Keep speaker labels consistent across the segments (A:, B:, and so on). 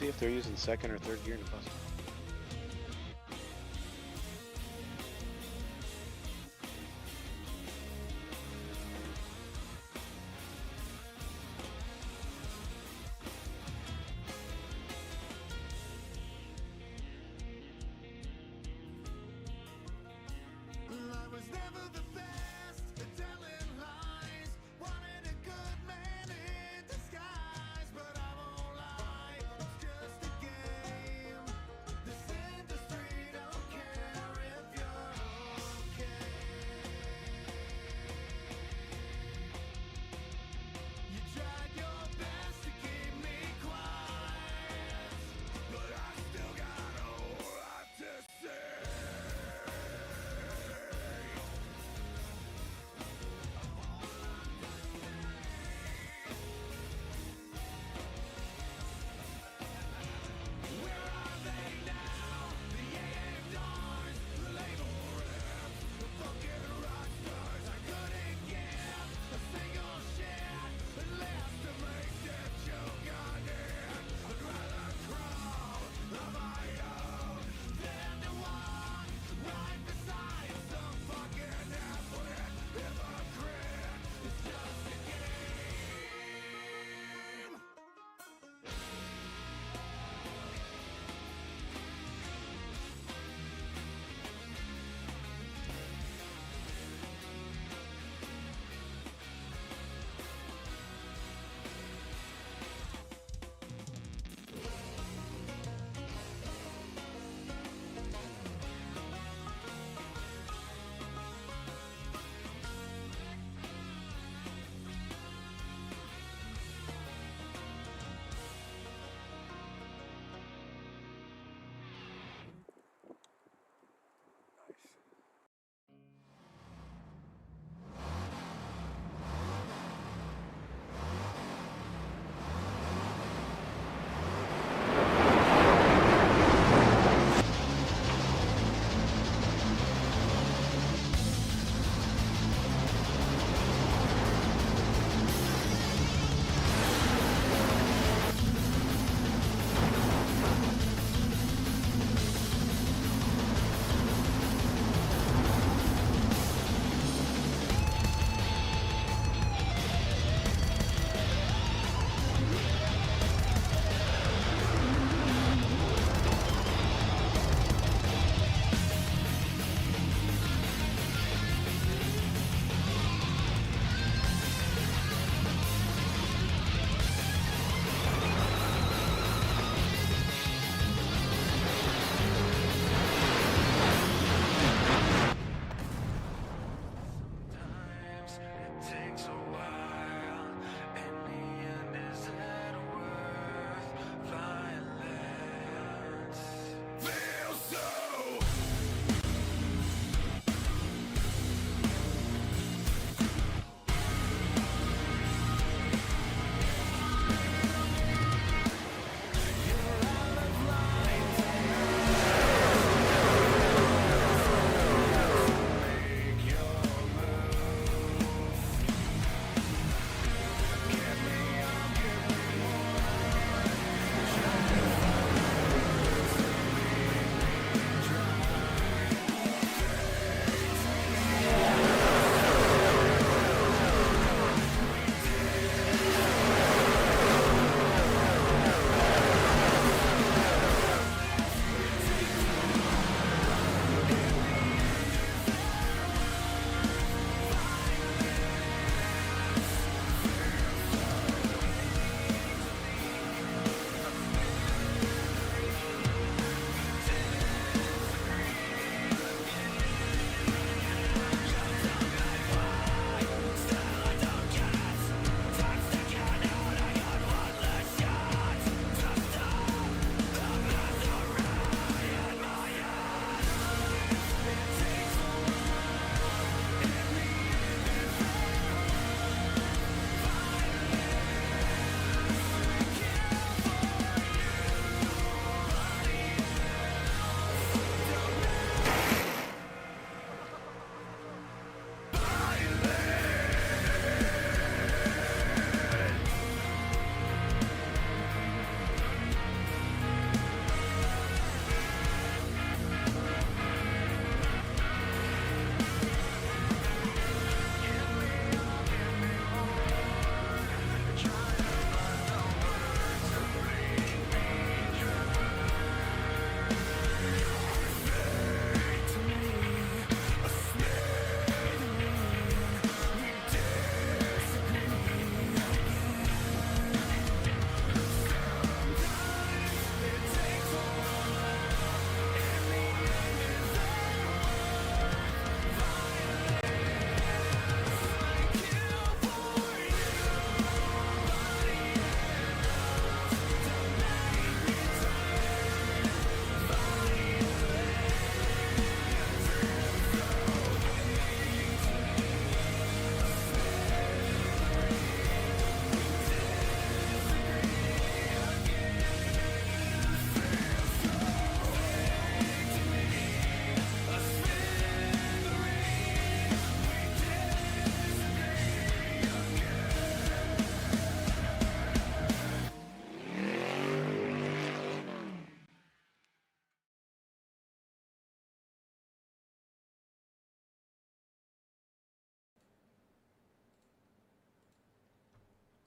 A: see if they're using second or third gear in the bus.
B: I was never the best at telling lies. Wanted a good man in disguise, but I won't lie, it's just a game.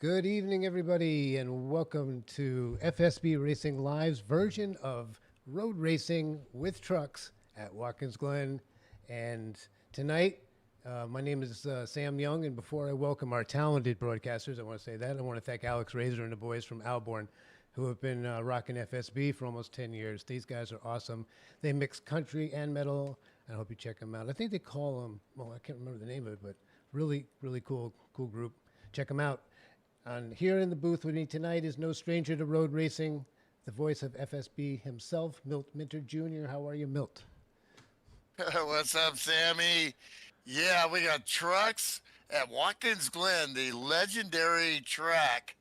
C: Good evening, everybody, and welcome to FSB Racing Live's version of road racing with trucks at Watkins, Glen. And tonight, my name is Sam Young, and before I welcome our talented broadcasters, I want to say that. I want to thank Alex Razor and the boys from Alborn, who have been rocking FSB for almost 10 years. These guys are awesome. They mix country and metal, and I hope you check them out. I think they call them, well, I can't remember the name of it, but really, really cool group. Check them out. And here in the booth with me tonight is no stranger to road racing, the voice of FSB himself, Milt Minter Jr. How are you, Milt?
D: What's up, Sammy? Yeah, we got trucks at Watkins Glen, the legendary track.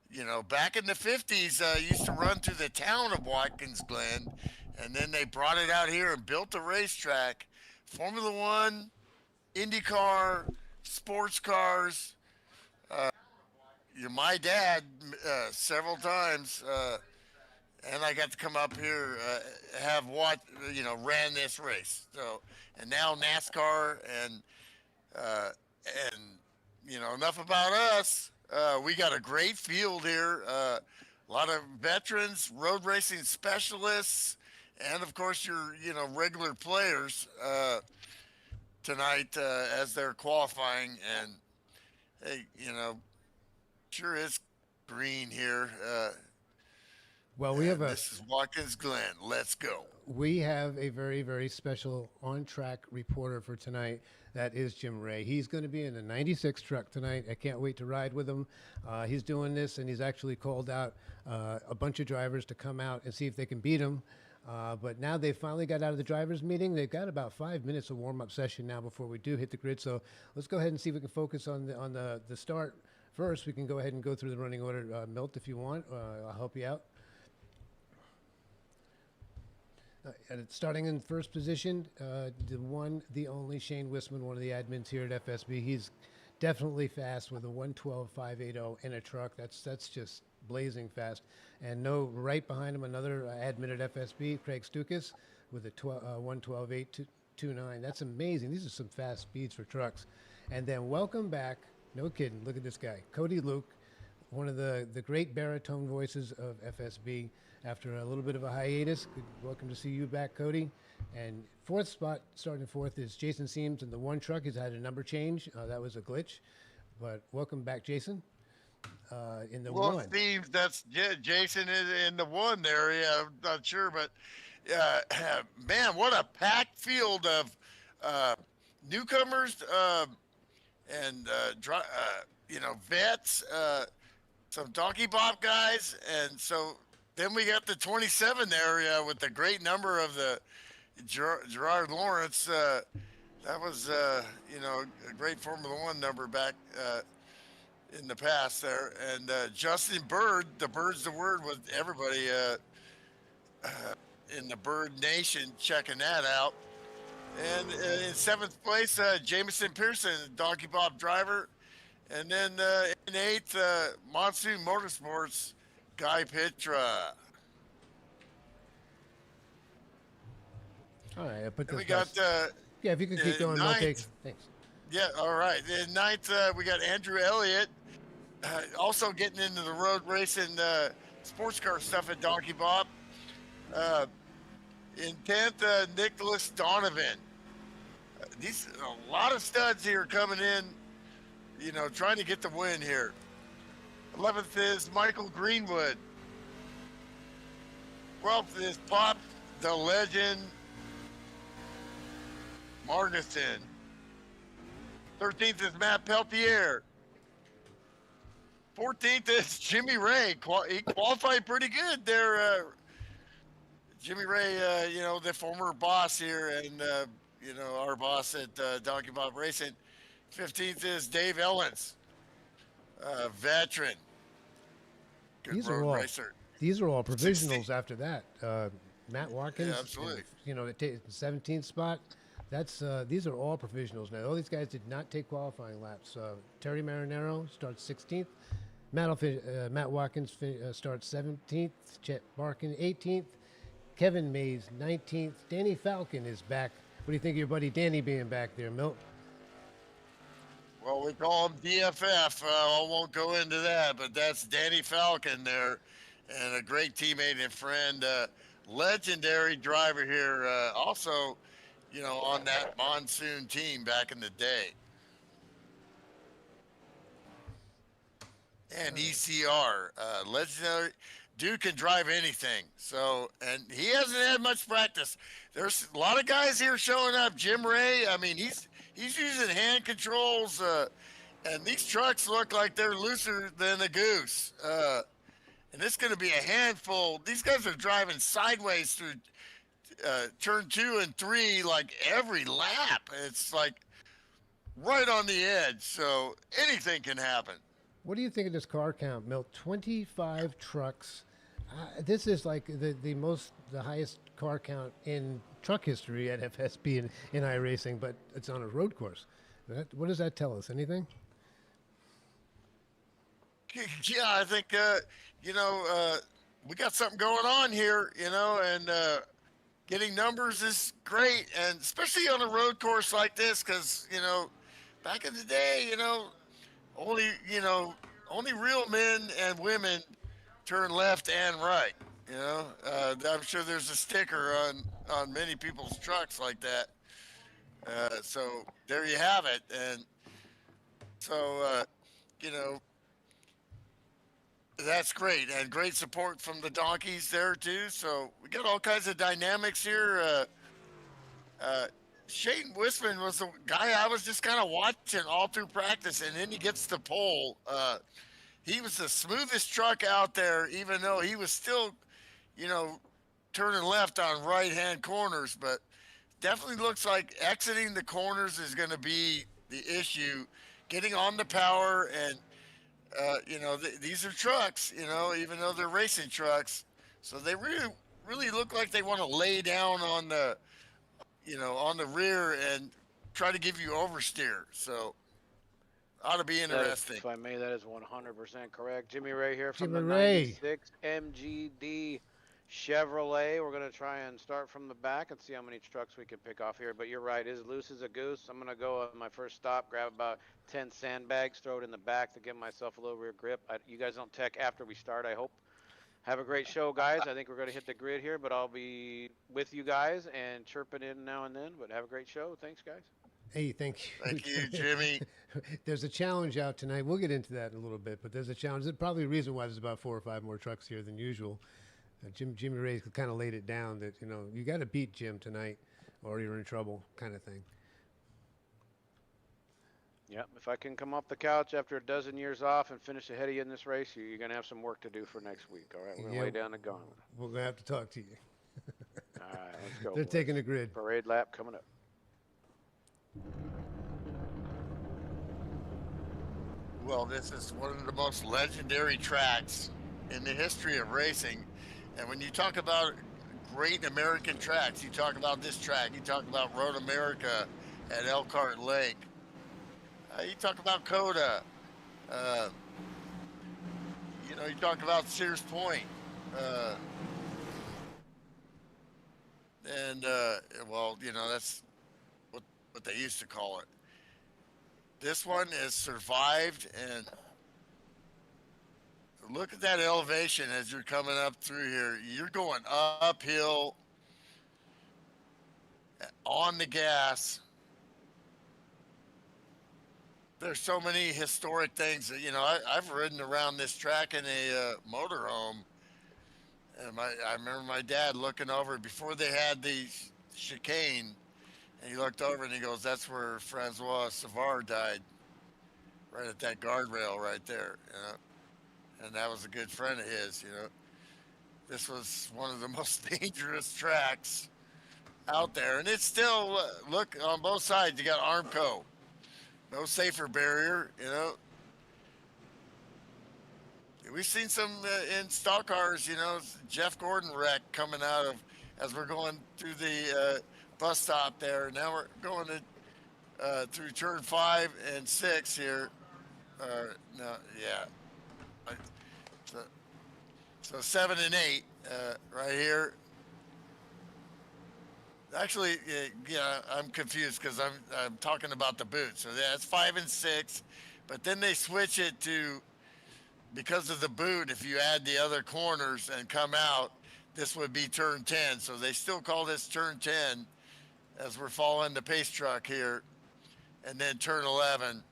D: You know, back in the 50s, used to run through the town of Watkins Glen, and then they brought it out here and built a racetrack. Formula One, IndyCar, sports cars. My dad several times, and I got to come up here, ran this race. So, and now NASCAR, and enough about us. We got a great field here. A lot of veterans, road racing specialists, and of course your regular players tonight as they're qualifying. And hey, sure is green here.
C: Well, we have
D: This is Watkins Glen. Let's go.
C: We have a very, very special on-track reporter for tonight. That is Jim Ray. He's going to be in a 96 truck tonight. I can't wait to ride with him. He's doing this, and he's actually called out a bunch of drivers to come out and see if they can beat him. But now they finally got out of the drivers' meeting. They've got about 5 minutes of warm-up session now before we do hit the grid. So let's go ahead and see if we can focus on the start first. We can go ahead and go through the running order. Milt, if you want, I'll help you out. Starting in first position, the only Shane Wisman, one of the admins here at FSB. He's definitely fast with a 112.580 in a truck. That's just blazing fast. And right behind him, another admin at FSB, Craig Stukas, with a 112.829. That's amazing. These are some fast speeds for trucks. And then welcome back, no kidding, look at this guy, Cody Luke, one of the great baritone voices of FSB. After a little bit of a hiatus, welcome to see you back, Cody. And fourth spot, starting fourth, is Jason Seams in the one truck. He's had a number change. That was a glitch. But welcome back, Jason, in the one.
D: Well, Seems that's Jason is in the one there. Yeah, I'm not sure, but man, what a packed field of newcomers and vets, some donkey bob guys, and so. Then we got the 27 area with the great number of the Gerard Lawrence. That was, a great Formula One number back in the past there. And Justin Bird, the Bird's the word with everybody in the Bird Nation checking that out. And in seventh place, Jameson Pearson, Donkey Bob driver. And then in eighth, Monsoon Motorsports, Guy Petra.
C: All right, I put this.
D: We got
C: yeah, if you could keep going, I'll take. Thanks.
D: Yeah, all right. In ninth, we got Andrew Elliott, also getting into the road racing sports car stuff at Donkey Bob. In 10th, Nicholas Donovan. These a lot of studs here coming in, trying to get the win here. 11th is Michael Greenwood. 12th is Pop, the legend, Marguson. 13th is Matt Peltier. 14th is Jimmy Ray. He qualified pretty good there. Jimmy Ray, the former boss here and, our boss at Donkey Bob Racing. 15th is Dave Ellens, veteran. Good road racer.
C: These are all provisionals after that. Matt Watkins,
D: yeah, absolutely.
C: The 17th spot. These are all provisionals now. All these guys did not take qualifying laps. Terry Marinero starts 16th. Matt Watkins starts 17th. Chet Barkin 18th. Kevin Mays 19th. Danny Falcon is back. What do you think of your buddy Danny being back there, Milt?
D: Well, we call him DFF. I won't go into that, but that's Danny Falcon there, and a great teammate and friend, legendary driver here. Also, on that monsoon team back in the day, and ECR, legendary. Dude can drive anything. So, and he hasn't had much practice. There's a lot of guys here showing up. Jim Ray, I mean, he's using hand controls. And these trucks look like they're looser than a goose. And it's going to be a handful. These guys are driving sideways through turn 2 and 3 like every lap. It's like right on the edge. So anything can happen.
C: What do you think of this car count, Milt? 25 trucks. This is like the highest car count in truck history at FSB in iRacing, but it's on a road course. What does that tell us? Anything?
D: Yeah, I think we got something going on here, and getting numbers is great, and especially on a road course like this, because back in the day, only only real men and women turn left and right. I'm sure there's a sticker on many people's trucks like that. So there you have it, and so that's great, and great support from the donkeys there too. So we got all kinds of dynamics here. Shane Wisman was the guy I was just kind of watching all through practice, and then he gets the pole. He was the smoothest truck out there, even though he was still, turning left on right-hand corners. But definitely looks like exiting the corners is going to be the issue. Getting on the power and these are trucks, even though they're racing trucks. So they really look like they want to lay down on the, on the rear and try to give you oversteer. So ought to be interesting.
A: If I may, that is 100% correct. Jimmy Ray here from
C: Jimmy
A: the
C: Ray.
A: 96 MGD Chevrolet. We're going to try and start from the back and see how many trucks we can pick off here. But you're right, is loose as a goose. I'm going to go on my first stop, grab about 10 sandbags, throw it in the back to give myself a little rear grip. You guys don't tech after we start, I hope. Have a great show, guys. I think we're going to hit the grid here, but I'll be with you guys and chirping in now and then. But have a great show. Thanks, guys.
C: Hey, thank you.
D: Thank you, Jimmy.
C: There's a challenge out tonight. We'll get into that in a little bit, but there's a challenge. There's probably a reason why there's about 4 or 5 more trucks here than usual. Jimmy Ray kind of laid it down that, you got to beat Jim tonight or you're in trouble kind of thing.
A: Yep, if I can come off the couch after a dozen years off and finish ahead of you in this race, you're going to have some work to do for next week, all right? We're going to lay down the gauntlet.
C: We're going to have to talk to you.
A: All right, let's go.
C: They're
A: boys.
C: taking the grid.
A: Parade lap coming up.
D: Well, this is one of the most legendary tracks in the history of racing. And when you talk about great American tracks, you talk about this track, you talk about Road America at Elkhart Lake, you talk about Coda, you talk about Sears Point, that's what they used to call it. This one has survived, and look at that elevation as you're coming up through here. You're going uphill on the gas. There's so many historic things that, I've ridden around this track in a motorhome, and I remember my dad looking over before they had the chicane, and he looked over and he goes, "That's where Francois Savard died, right at that guardrail right there," and that was a good friend of his. This was one of the most dangerous tracks out there, and it's still, look, on both sides you got Armco. No safer barrier, We've seen some in stock cars, Jeff Gordon wreck coming out of, as we're going through the bus stop there. Now we're going to through turn 5 and 6 here. So 7 and 8 right here. Actually, yeah, I'm confused because I'm talking about the boot. So that's 5 and 6, but then they switch it to, because of the boot. If you add the other corners and come out, this would be turn 10. So they still call this turn 10 as we're following the pace truck here, and then turn 11.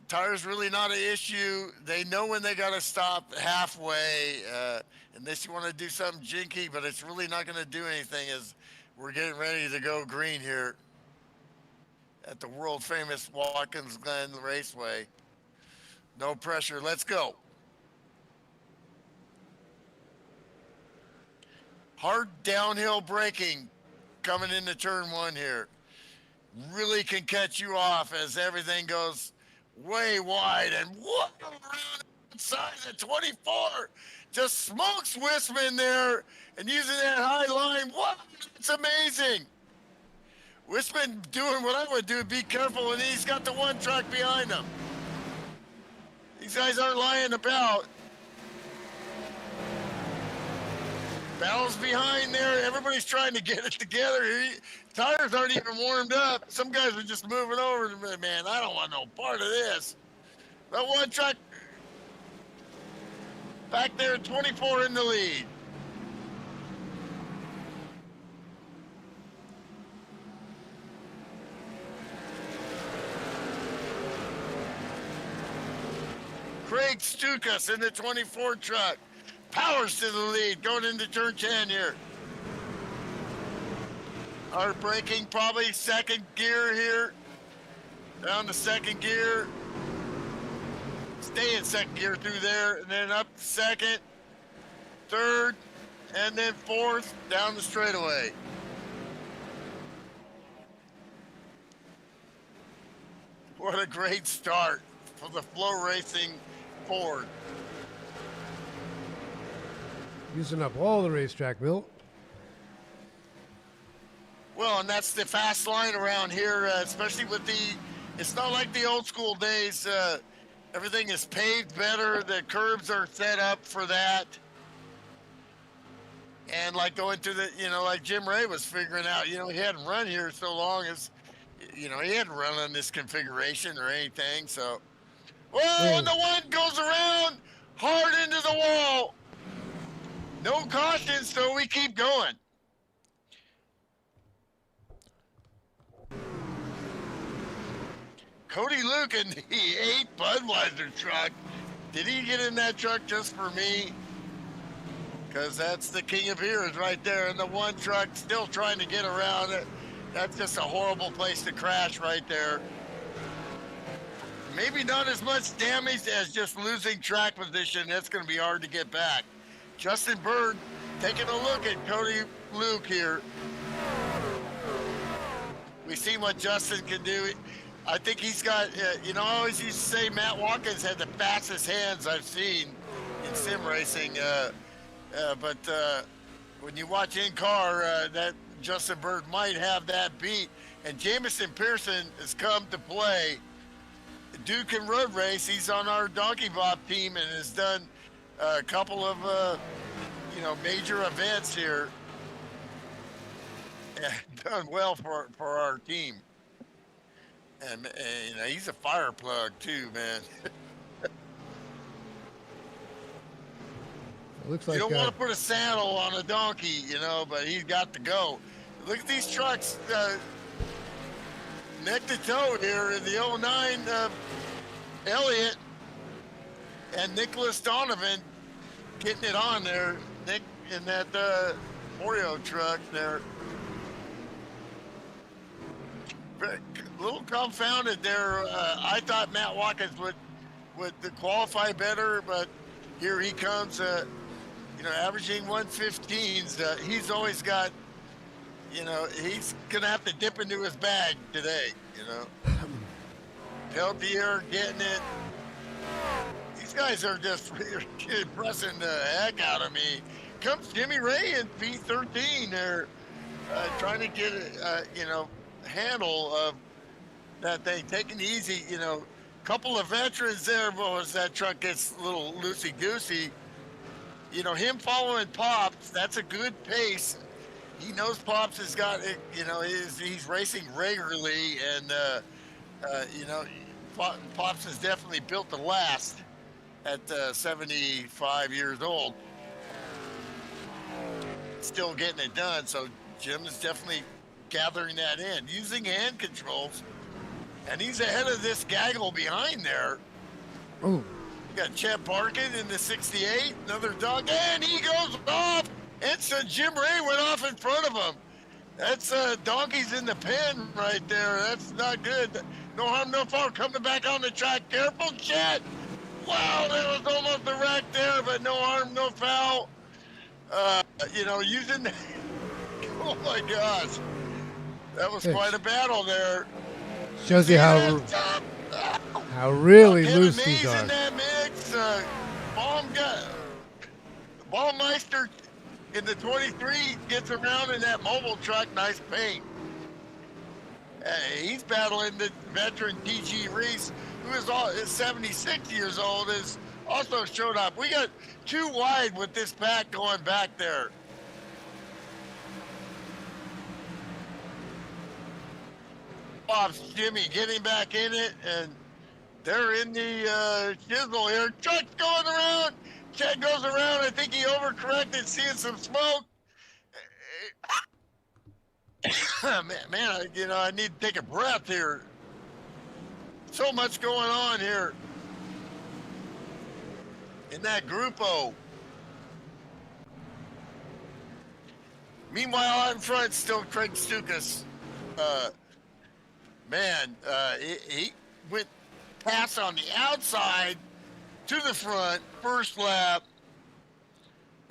D: Tires really not an issue. They know when they got to stop halfway, unless you want to do something jinky, but it's really not going to do anything as we're getting ready to go green here at the world famous Watkins Glen Raceway. No pressure. Let's go. Hard downhill braking coming into turn 1 here. Really can catch you off as everything goes way wide, and what around inside the 24 just smokes Wisman there and using that high line. What? It's amazing. Wisman doing what I would do, be careful, and he's got the one truck behind him. These guys aren't lying about. Battle's behind there. Everybody's trying to get it together. Tires aren't even warmed up. Some guys are just moving over. Man, I don't want no part of this. That one truck back there, 24 in the lead. Craig Stukas in the 24 truck. Powers to the lead going into turn 10 here. Our braking probably second gear here. Down to second gear. Stay in second gear through there, and then up second, third, and then fourth down the straightaway. What a great start for the Flow Racing Ford.
C: Using up all the racetrack, Milt.
D: Well, and that's the fast line around here, especially with it's not like the old school days. Everything is paved better. The curbs are set up for that. And like going to like Jim Ray was figuring out, he hadn't run here so long as, he hadn't run on this configuration or anything. So, whoa, and the one goes around hard into the wall. No caution, so we keep going. Cody Luke in the 8 Budweiser truck. Did he get in that truck just for me? Because that's the king of beers right there. And the one truck still trying to get around it. That's just a horrible place to crash right there. Maybe not as much damage as just losing track position. That's going to be hard to get back. Justin Bird taking a look at Cody Luke here. We see what Justin can do. I think he's got, I always used to say Matt Watkins had the fastest hands I've seen in sim racing. But when you watch in car, that Justin Bird might have that beat. And Jamison Pearson has come to play. Duke and road race. He's on our Donkey Bob team and has done a couple of, major events here. And done well for our team. And he's a fire plug too, man.
C: It looks like
D: you don't want to put a saddle on a donkey, but he's got to go. Look at these trucks, neck to toe here in the 09 Elliott and Nicholas Donovan getting it on there. Nick in that Oreo truck there. A little confounded there. I thought Matt Watkins would qualify better, but here he comes, averaging 115s. He's always got, he's going to have to dip into his bag today, Peltier getting it. These guys are just impressing the heck out of me. Comes Jimmy Ray in P13 there, trying to get handle of that thing, taking it easy. Couple of veterans there, but as that truck gets a little loosey-goosey, him following Pops, that's a good pace. He knows Pops has got, he's racing regularly, and, you know, Pops is definitely built to last at 75 years old. Still getting it done. So Jim is definitely gathering that in, using hand controls, and he's ahead of this gaggle behind there.
C: Oh,
D: You got Chet Barkin in the 68, another dog, and he goes off. And so Jim Ray went off in front of him. That's donkeys in the pen right there. That's not good. No harm, no foul. Coming back on the track. Careful, Chet. Wow, that was almost a wreck there, but no harm, no foul. Using. Oh my gosh, that was quite a battle there.
C: shows you how really
D: Kevin
C: loose
D: Mays
C: these are.
D: in that mix. Baumeister in the 23 gets around in that mobile truck. Nice paint. He's battling the veteran TG Reese, who is 76 years old, is also showed up. We got too wide with this pack going back there. Bob's Jimmy getting back in it, and they're in the chisel here. Truck's going around. Chad goes around. I think he overcorrected, seeing some smoke. Man, I need to take a breath here. So much going on here in that Grupo. Meanwhile, out in front, still Craig Stukas. He went past on the outside to the front, first lap.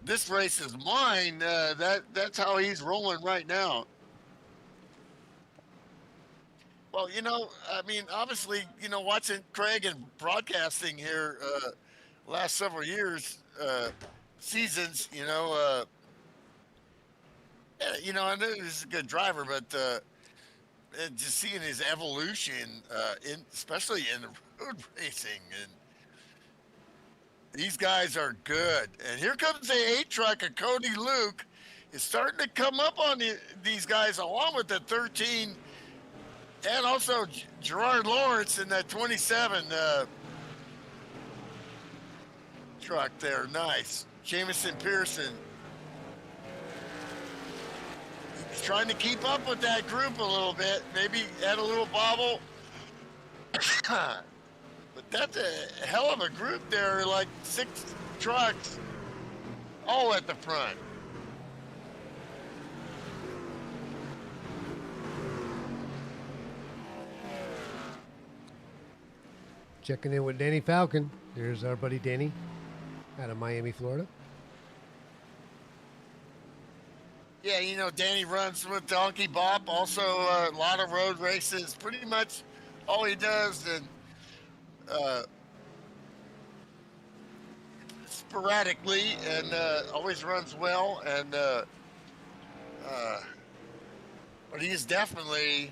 D: This race is mine. That's how he's rolling right now. Well, obviously, watching Craig and broadcasting here last several years, seasons, I know he's a good driver, but and just seeing his evolution, especially in the road racing, and these guys are good. And here comes the 8 truck of Cody Luke, is starting to come up on these guys, along with the 13, and also Gerard Lawrence in that 27 truck there. Nice. Jamison Pearson. He's trying to keep up with that group a little bit. Maybe add a little bobble. But that's a hell of a group there, like 6 trucks, all at the front.
C: Checking in with Danny Falcon. There's our buddy Danny out of Miami, Florida.
D: Yeah, Danny runs with Donkey Bop, also a lot of road races, pretty much all he does, and sporadically, and always runs well, and but he's definitely,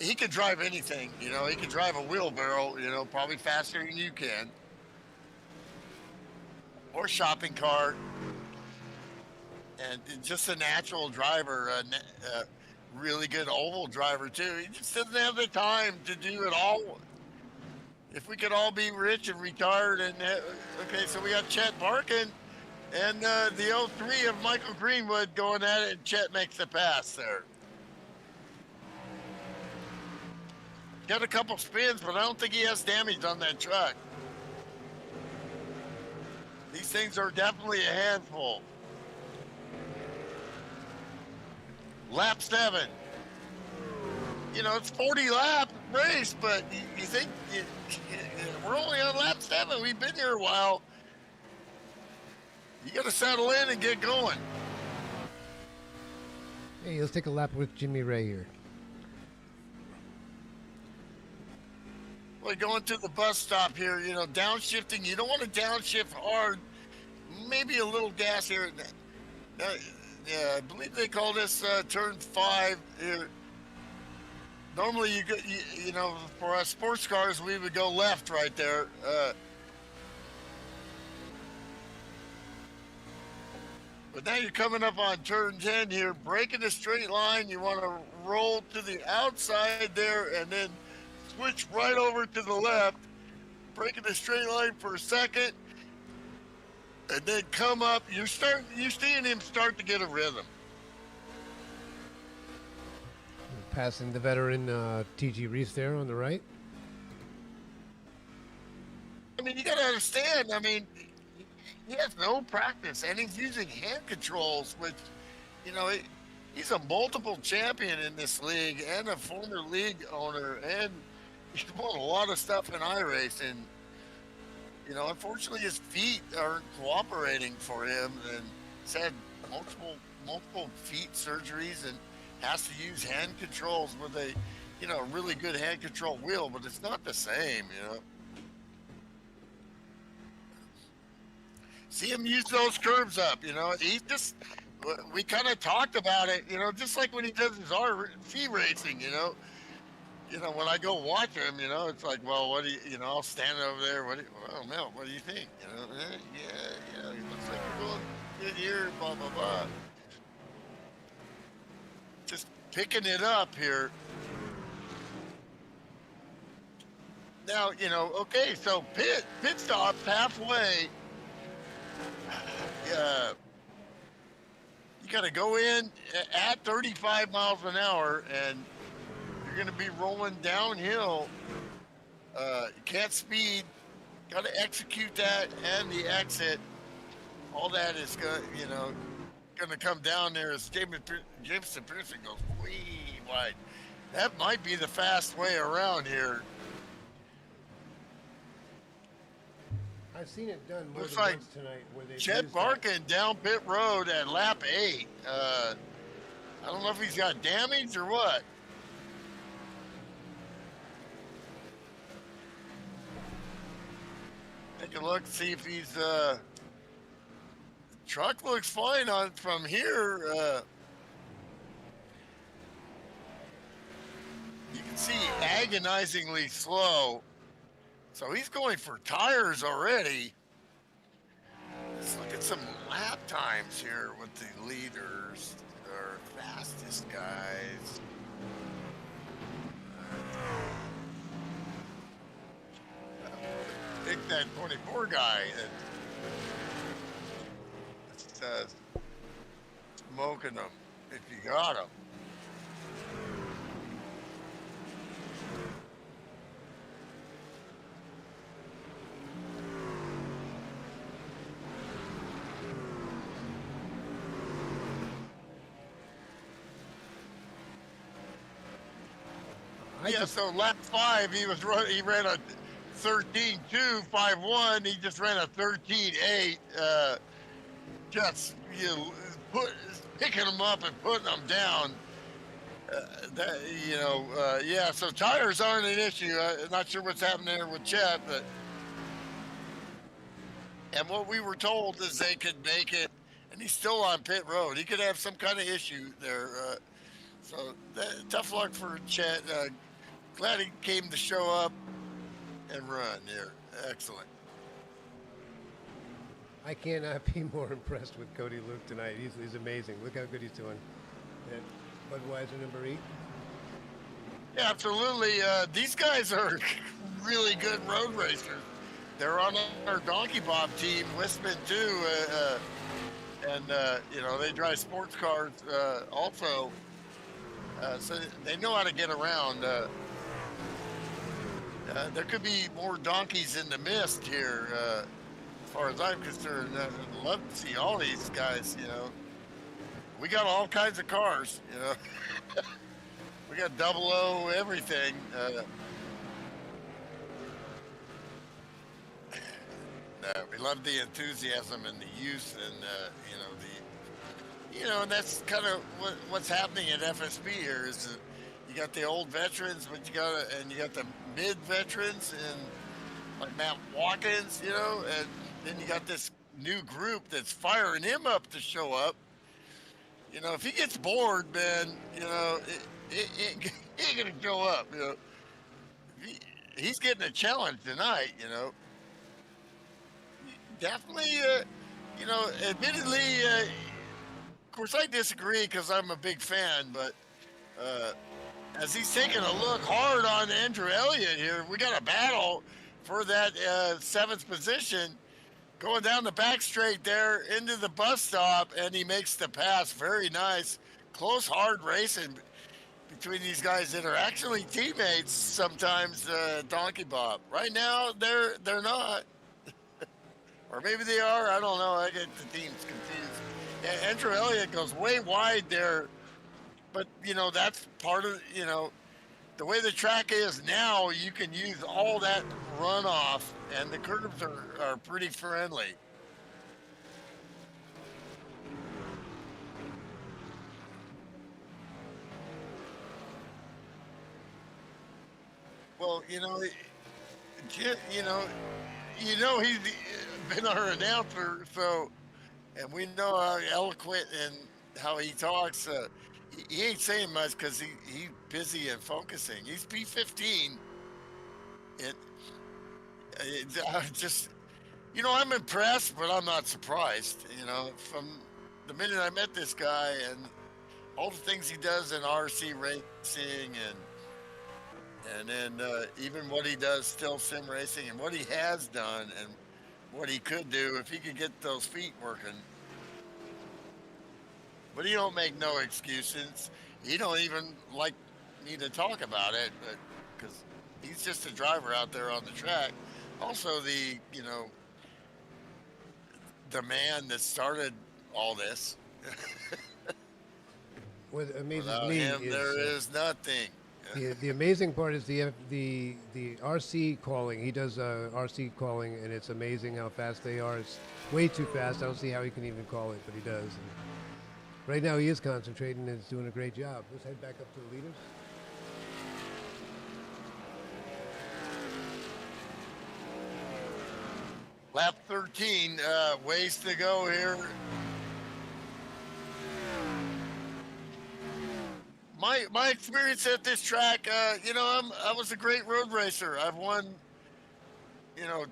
D: he can drive anything, he can drive a wheelbarrow, probably faster than you can, or shopping cart. And just a natural driver, a really good oval driver too. He just doesn't have the time to do it all. If we could all be rich and retired, and okay, so we got Chet Barkin and the 03 of Michael Greenwood going at it, and Chet makes the pass there. Got a couple spins, but I don't think he has damage on that truck. These things are definitely a handful. Lap 7. It's 40 lap race, but you think we're only on lap 7. We've been here a while. You got to settle in and get going.
C: Hey, let's take a lap with Jimmy Ray here.
D: Well, going to the bus stop here, downshifting. You don't want to downshift hard. Maybe a little gas here. Yeah, I believe they call this turn 5 here. Normally, for us sports cars, we would go left right there. But now you're coming up on turn 10 here, breaking the straight line. You want to roll to the outside there and then switch right over to the left, breaking the straight line for a second, and then come up. You're seeing him start to get a rhythm.
C: Passing the veteran T.G. Reese there on the right.
D: I mean, you got to understand. I mean, he has no practice, and he's using hand controls, which, you know, he's a multiple champion in this league and a former league owner, and he's won a lot of stuff in iRacing. You know, unfortunately, his feet aren't cooperating for him, and he's had multiple feet surgeries and has to use hand controls with a, you know, really good hand control wheel, but it's not the same, you know. See him use those curves up, you know. He's just, we kind of talked about it, you know, just like when he does his RC racing, you know. You know, when I go watch him, you know, it's like, well, what do you know, I'll stand over there. Well, Milt, what do you think? You know, yeah, he looks like you're going good here, blah, blah, blah. Just picking it up here. Now, you know, okay, so pit stops halfway. You got to go in at 35 miles an hour, and you're going to be rolling downhill. You can't speed. Got to execute that and the exit. All that is going, you know, going to come down there as Jameson Pearson goes way wide. That might be the fast way around here.
C: I've seen it done more
D: Looks
C: than
D: like
C: once tonight. Where they
D: Chet Barkin down pit road at lap 8. I don't know if he's got damage or what. Take a look, see if he's truck looks fine on from here. You can see agonizingly slow. So he's going for tires already. Let's look at some lap times here with the leaders, our fastest guys. Pick that 24 guy that's smoking them if you got him. Yeah, so lap 5, he ran a 13.251. He just ran a 13.8. Just picking them up and putting them down. Yeah. So tires aren't an issue. I'm not sure what's happening there with Chet, but and what we were told is they could make it, and he's still on pit road. He could have some kind of issue there. So tough luck for Chet. Glad he came to show up and run here. Excellent.
C: I cannot be more impressed with Cody Luke tonight. He's amazing. Look how good he's doing. And Budweiser number 8.
D: Yeah, absolutely. These guys are really good road racers. They're on our Donkey Bob team, Wisman too, and you know, they drive sports cars also, so they know how to get around. There could be more donkeys in the mist here, as far as I'm concerned. I'd love to see all these guys, you know. We got all kinds of cars, you know. We got 00 everything. We love the enthusiasm and the youth, and and that's kind of what's happening at FSB here. Is you got the old veterans, but you got the mid veterans, and like Matt Watkins, you know, and then you got this new group that's firing him up to show up. You know, if he gets bored, man, you know, he ain't gonna show up. You know, he's getting a challenge tonight. You know, definitely. You know, admittedly, course, I disagree because I'm a big fan, but uh, as he's taking a look hard on Andrew Elliott here, we got a battle for that seventh position going down the back straight there into the bus stop, and he makes the pass. Very nice. Close, hard racing between these guys that are actually teammates sometimes, Donkey Bob. Right now, they're not. Or maybe they are. I don't know. I get the teams confused. Yeah, Andrew Elliott goes way wide there, but that's part of the way the track is now. You can use all that runoff, and the curves are pretty friendly. Well, he's been our announcer, so and we know how eloquent and how he talks. He ain't saying much because he's busy and focusing. He's P15. I just I'm impressed, but I'm not surprised. From the minute I met this guy and all the things he does in RC racing and then even what he does still sim racing and what he has done and what he could do if he could get those feet working. But he don't make no excuses. He don't even like me to talk about it, but because he's just a driver out there on the track. Also, the man that started all this.
C: What amazes
D: Without
C: me
D: him,
C: is
D: there is nothing.
C: the amazing part is the RC calling. He does RC calling, and it's amazing how fast they are. It's way too fast. I don't see how he can even call it, but he does. And right now, he is concentrating and is doing a great job. Let's head back up to the leaders.
D: Lap 13, ways to go here. My experience at this track, I was a great road racer. I've won,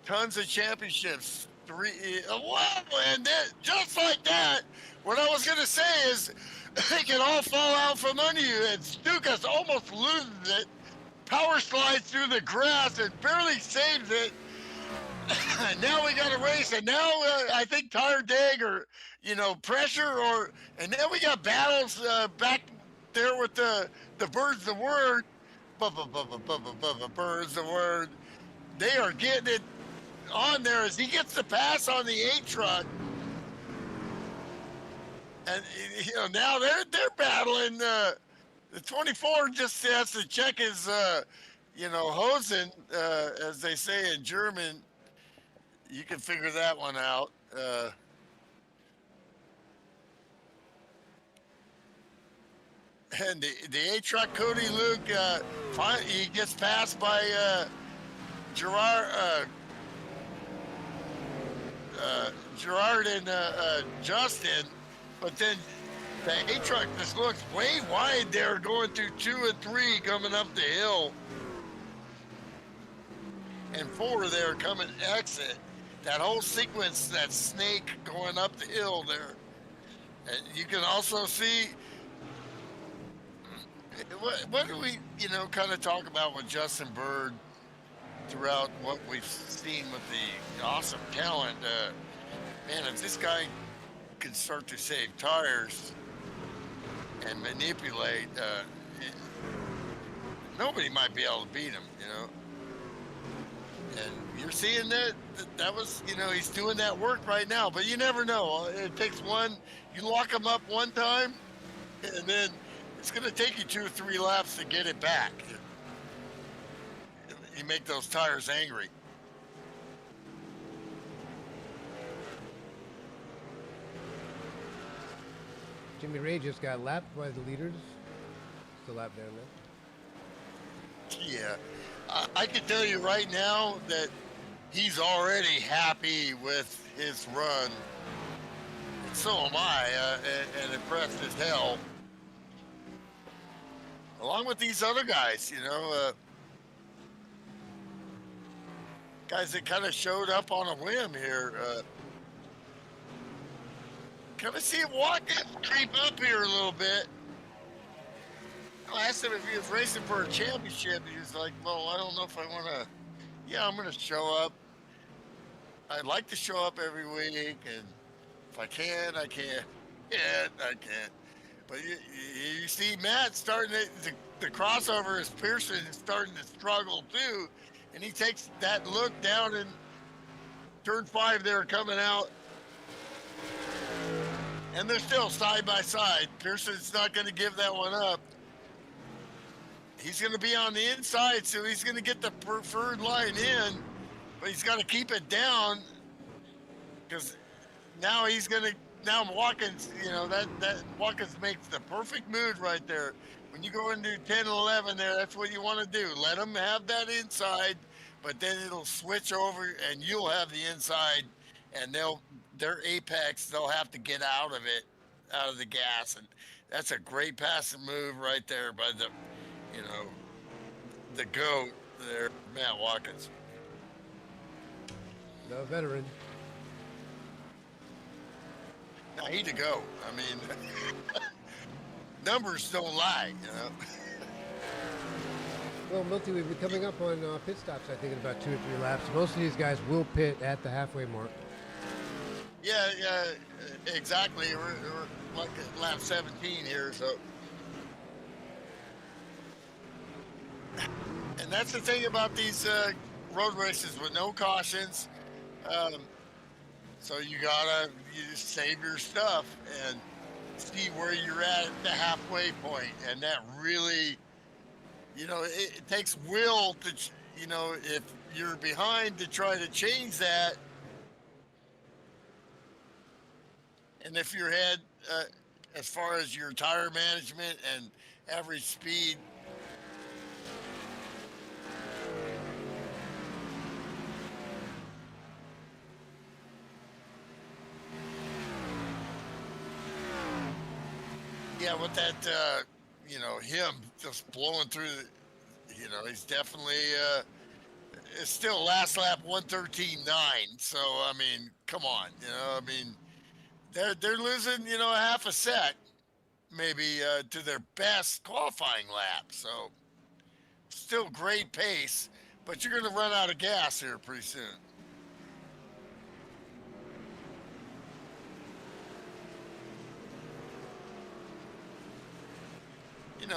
D: tons of championships. And then, just like that, what I was gonna say is, they can all fall out from under you. And Stukas almost loses it, power slides through the grass and barely saves it. Now we got a race, and now I think tire dag or pressure, and then we got battles back there with the birds the word, birds the word. They are getting it on there as he gets the pass on the 8 truck, and now they're battling. The 24 just has to check his hosen, as they say in German. You can figure that one out. And the 8 truck Cody Luke, he gets passed by Gerard and Justin, but then the 8 truck just looks way wide there, going through 2 and 3 coming up the hill, and 4 there coming exit. That whole sequence, that snake going up the hill there. And you can also see, what do we, kind of talk about with Justin Bird throughout what we've seen with the awesome talent. Man, if this guy can start to save tires and manipulate, nobody might be able to beat him, And you're seeing that was, he's doing that work right now, but you never know. It takes one, you lock him up one time, and then it's going to take you 2 or 3 laps to get it back. You make those tires angry.
C: Jimmy Ray just got lapped by the leaders. Still lap down there.
D: Yeah. I can tell you right now that he's already happy with his run. And so am I, and impressed as hell. Along with these other guys, guys that kind of showed up on a whim here. kind of see Watkins creep up here a little bit. I asked him if he was racing for a championship. He was like, "Well, I don't know if I want to." Yeah, I'm going to show up. I'd like to show up every week, and if I can, I can. Yeah, I can't. But you see Matt starting the crossover as Pearson is starting to struggle too, and he takes that look down in turn 5 there coming out, and they're still side by side. Pearson's not going to give that one up. He's going to be on the inside, so he's going to get the preferred line in, but he's got to keep it down because now he's going to. Now Watkins, that Watkins makes the perfect move right there. When you go into 10 and 11 there, that's what you want to do. Let them have that inside, but then it'll switch over and you'll have the inside, and their apex, they'll have to get out of the gas, and that's a great passing move right there by the GOAT there, Matt Watkins.
C: The veteran.
D: Now he to go. I mean, numbers don't lie,
C: Well, Milty, we've been coming up on pit stops, I think, in about 2 or 3 laps. Most of these guys will pit at the halfway mark.
D: Yeah, exactly. We're like at lap 17 here, so. And that's the thing about these road races with no cautions. So you save your stuff and see where you're at the halfway point, and that really, it takes will to, if you're behind to try to change that, and if you're ahead as far as your tire management and average speed. Yeah, with that, him just blowing through, he's definitely, it's still last lap 113.9. So, I mean, come on, they're losing, a half a sec, maybe, to their best qualifying lap. So, still great pace, but you're going to run out of gas here pretty soon.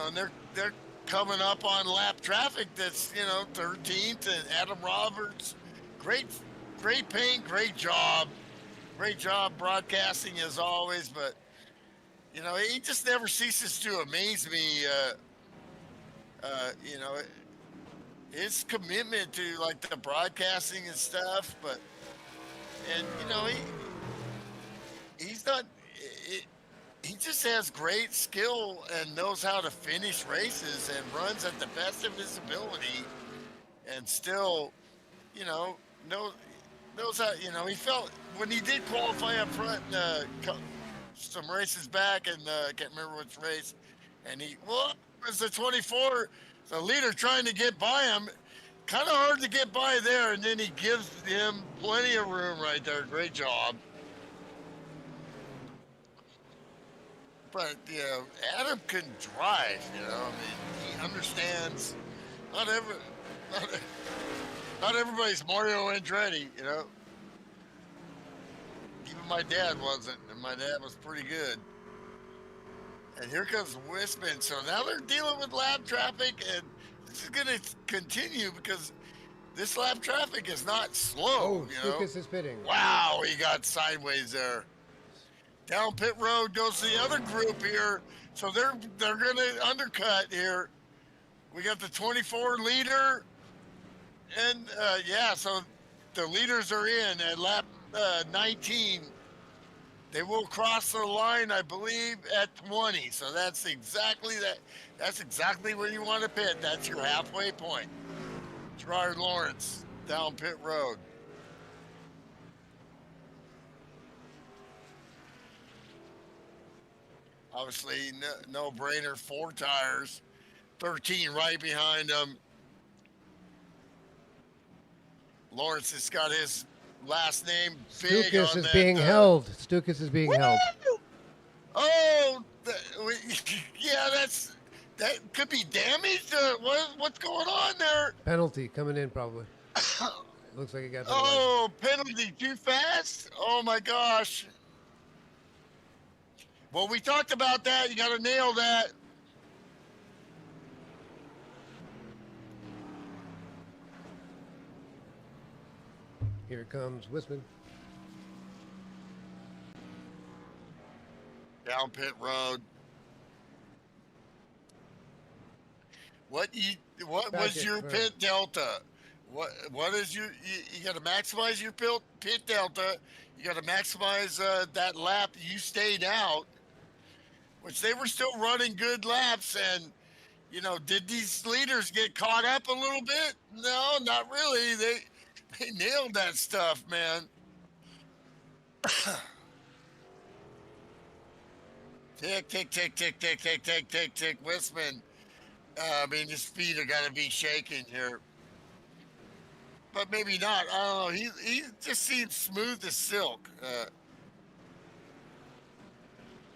D: And they're coming up on lap traffic that's 13th, and Adam Roberts, great paint, great job broadcasting as always, but he just never ceases to amaze me. His commitment to like the broadcasting and stuff, he's not. He just has great skill and knows how to finish races and runs at the best of his ability, and still, knows how. He felt when he did qualify up front some races back, and I can't remember which race, and it was the 24, the leader trying to get by him. Kind of hard to get by there, and then he gives him plenty of room right there. Great job. But, Adam can drive, he understands. Not everybody's Mario Andretti, Even my dad wasn't, and my dad was pretty good. And here comes Wisman. So now they're dealing with lap traffic, and this is going to continue because this lap traffic is not slow,
C: Lucas is pitting.
D: Wow, he got sideways there. Down pit road goes the other group here, so they're going to undercut here. We got the 24 leader, and so the leaders are in at lap 19. They will cross the line, I believe, at 20. So that's exactly that. That's exactly where you want to pit. That's your halfway point. Gerard Lawrence down pit road. Obviously, no brainer. 4 tires, 13 right behind them. Lawrence has got his last name big
C: Stukas
D: on
C: is
D: that.
C: being held. Stukas is being held.
D: Oh, yeah, that could be damaged. What's going on there?
C: Penalty coming in probably. Looks like he got penalized.
D: Oh, penalty too fast. Oh my gosh. Well, we talked about that. You got to nail that.
C: Here comes Wisman.
D: Down pit road. What
C: Back
D: was
C: it,
D: your
C: right.
D: pit delta? What is your you got to maximize your pit delta. You got to maximize that lap you stayed out, which they were still running good laps. And did these leaders get caught up a little bit? No, not really. They nailed that stuff, man. Tick, tick, tick, tick, tick, tick, tick, tick, tick. Wisman. I mean, his feet are going to be shaking here. But maybe not. I don't know. He just seems smooth as silk.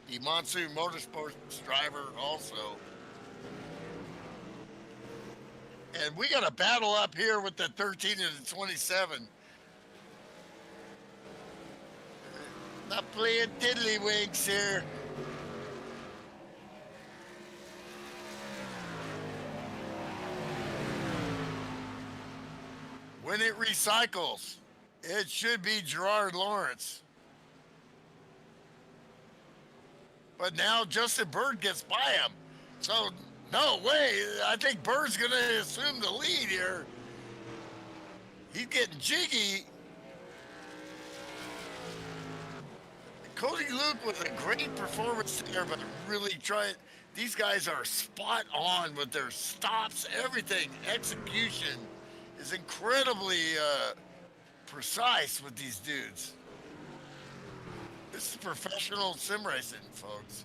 D: The Monsoon Motorsports driver also. And we got a battle up here with the 13 and the 27. Not playing tiddlywinks here. When it recycles, it should be Gerard Lawrence. But now Justin Bird gets by him. So, no way. I think Bird's going to assume the lead here. He's getting jiggy. Cody Luke with a great performance there, but really trying. These guys are spot on with their stops, everything. Execution is incredibly precise with these dudes. This is professional sim racing, folks.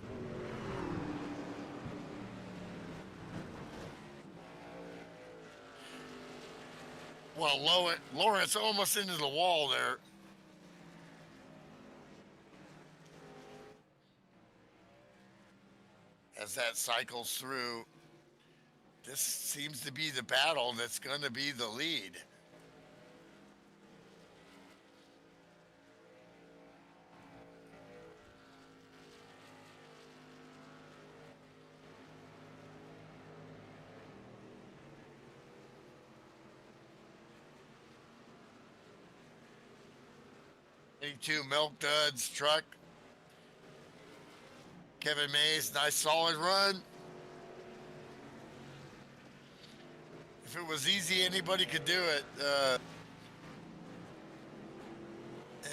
D: Well, Lawrence almost into the wall there. As that cycles through, this seems to be the battle that's going to be the lead. Two Milk Duds truck. Kevin Mays, nice solid run. If it was easy, anybody could do it.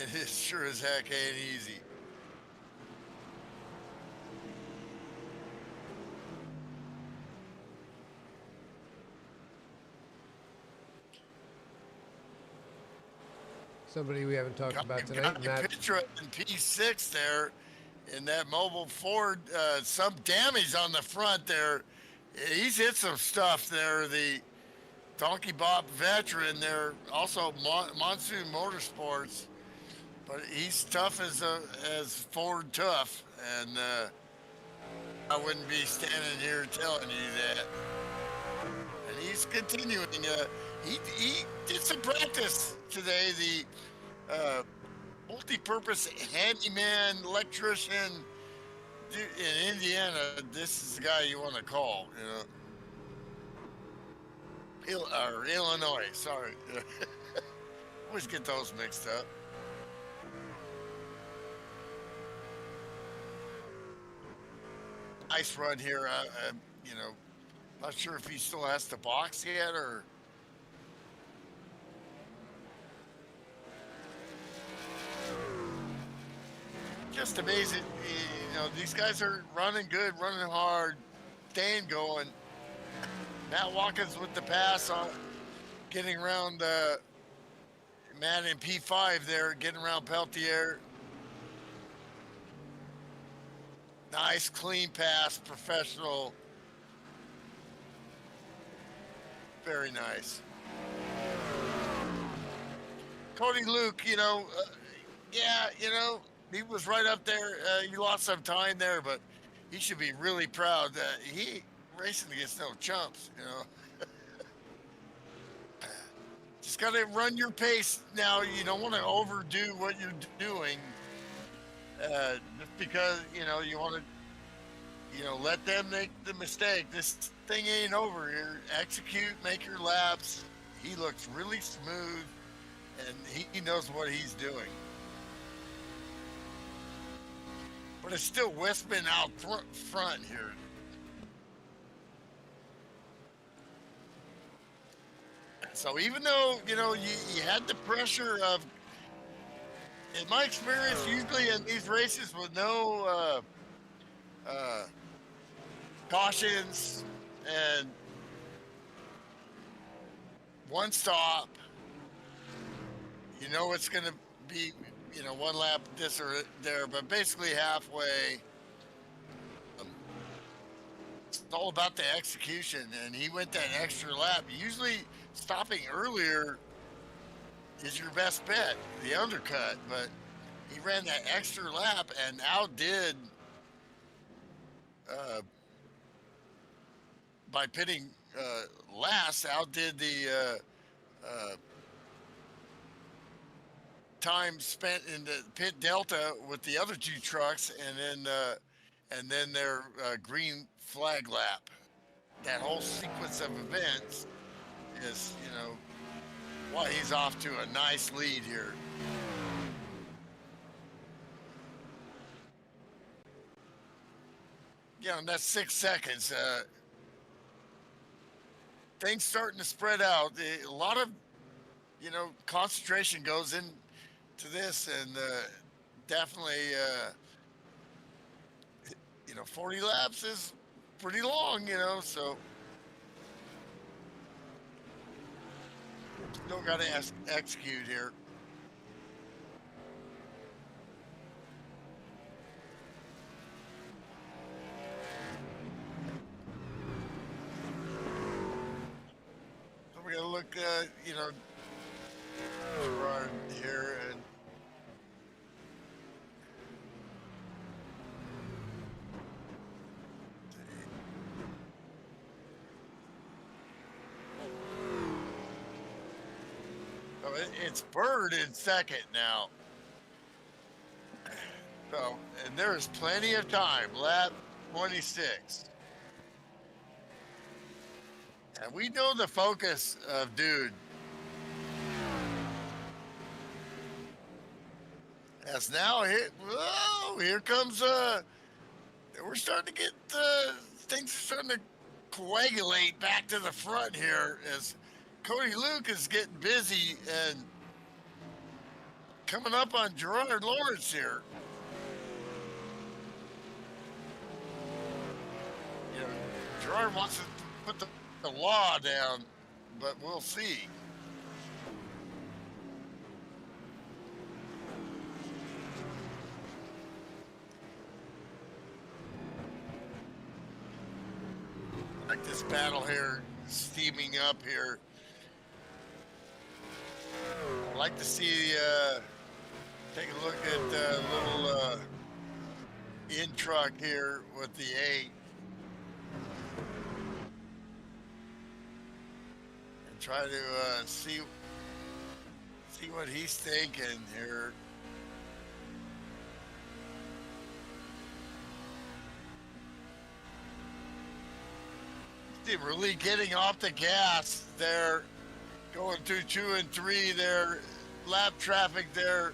D: It sure as heck ain't easy.
C: Somebody we haven't talked about tonight.
D: Got Petra in P6 there in that mobile Ford. Some damage on the front there. He's hit some stuff there. The Donkey Bob veteran there, also Monsoon Motorsports, but he's tough as Ford tough, and I wouldn't be standing here telling you that. And he's continuing. He did some practice today. The multi-purpose handyman electrician in Indiana. This is the guy you want to call, or Illinois, sorry. Always get those mixed up. Nice run here. Not sure if he still has to box yet or. Just amazing. These guys are running good, running hard, staying going. Matt Watkins with the pass on getting around Matt in P5 there, getting around Peltier. Nice, clean pass, professional. Very nice. Cody Luke, yeah, he was right up there. He lost some time there, but he should be really proud that he racing against no chumps. Just got to run your pace now. You don't want to overdo what you're doing, just because you want to let them make the mistake. This thing ain't over here. Execute, make your laps. He looks really smooth, and he knows what he's doing. But it's still wisping out front here. So even though you had the pressure of, in my experience, usually in these races with no cautions and one stop, it's going to be one lap this or there, but basically halfway. It's all about the execution, and he went that extra lap. Usually stopping earlier is your best bet, the undercut, but he ran that extra lap and outdid, by pitting last, outdid the time spent in the pit delta with the other two trucks, and then their green flag lap. That whole sequence of events is, why he's off to a nice lead here. Yeah, and that's 6 seconds. Things starting to spread out. A lot of, concentration goes into this, and definitely, 40 laps is pretty long, so still got to execute here. So we're gonna look, run here and. It's Bird in second now. So, and there is plenty of time. Lap 26. And we know the focus of Dude. As now here comes we're starting to get things starting to coagulate back to the front here as Cody Luke is getting busy and coming up on Gerard Lawrence here. Gerard wants to put the law down, but we'll see. Like this battle here, steaming up here. I'd like to see, take a look at the little in truck here with the 8. And try to see what he's thinking here. He's really getting off the gas there. Going through 2 and 3 there, lap traffic there.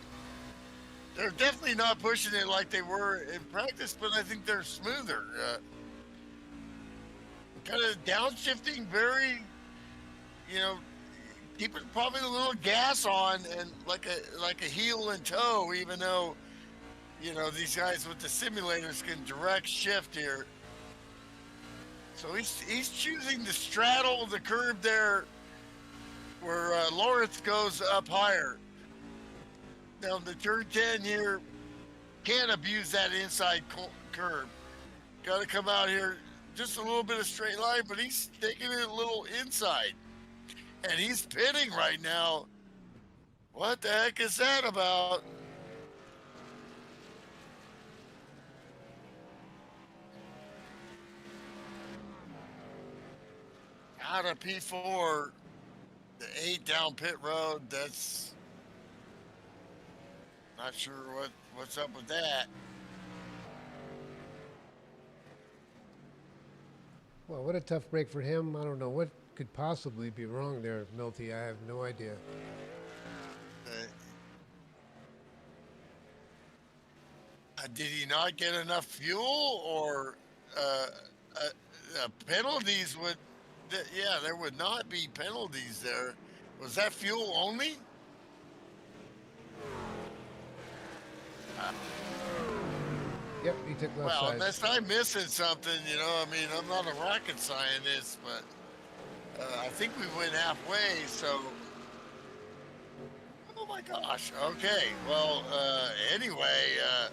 D: They're definitely not pushing it like they were in practice, but I think they're smoother. Kind of downshifting, very, keeping probably a little gas on and like a heel and toe, even though, these guys with the simulators can direct shift here. So he's choosing to straddle the curb there, where Lawrence goes up higher. Now the turn 10 here can't abuse that inside curb. Got to come out here just a little bit of straight line, but he's taking it a little inside. And he's pitting right now What the heck is that about? Out of P4, the 8 down pit road. That's not sure what's up with that.
C: Well, what a tough break for him. I don't know what could possibly be wrong there, Milty. I have no idea.
D: Uh, did he not get enough fuel, or uh, penalties would? Yeah, there would not be penalties there. Was that fuel only?
C: Yep, he took left
D: Well,
C: side.
D: unless I'm missing something, I mean, I'm not a rocket scientist, but I think we went halfway. So, oh my gosh. Okay. Well, anyway, I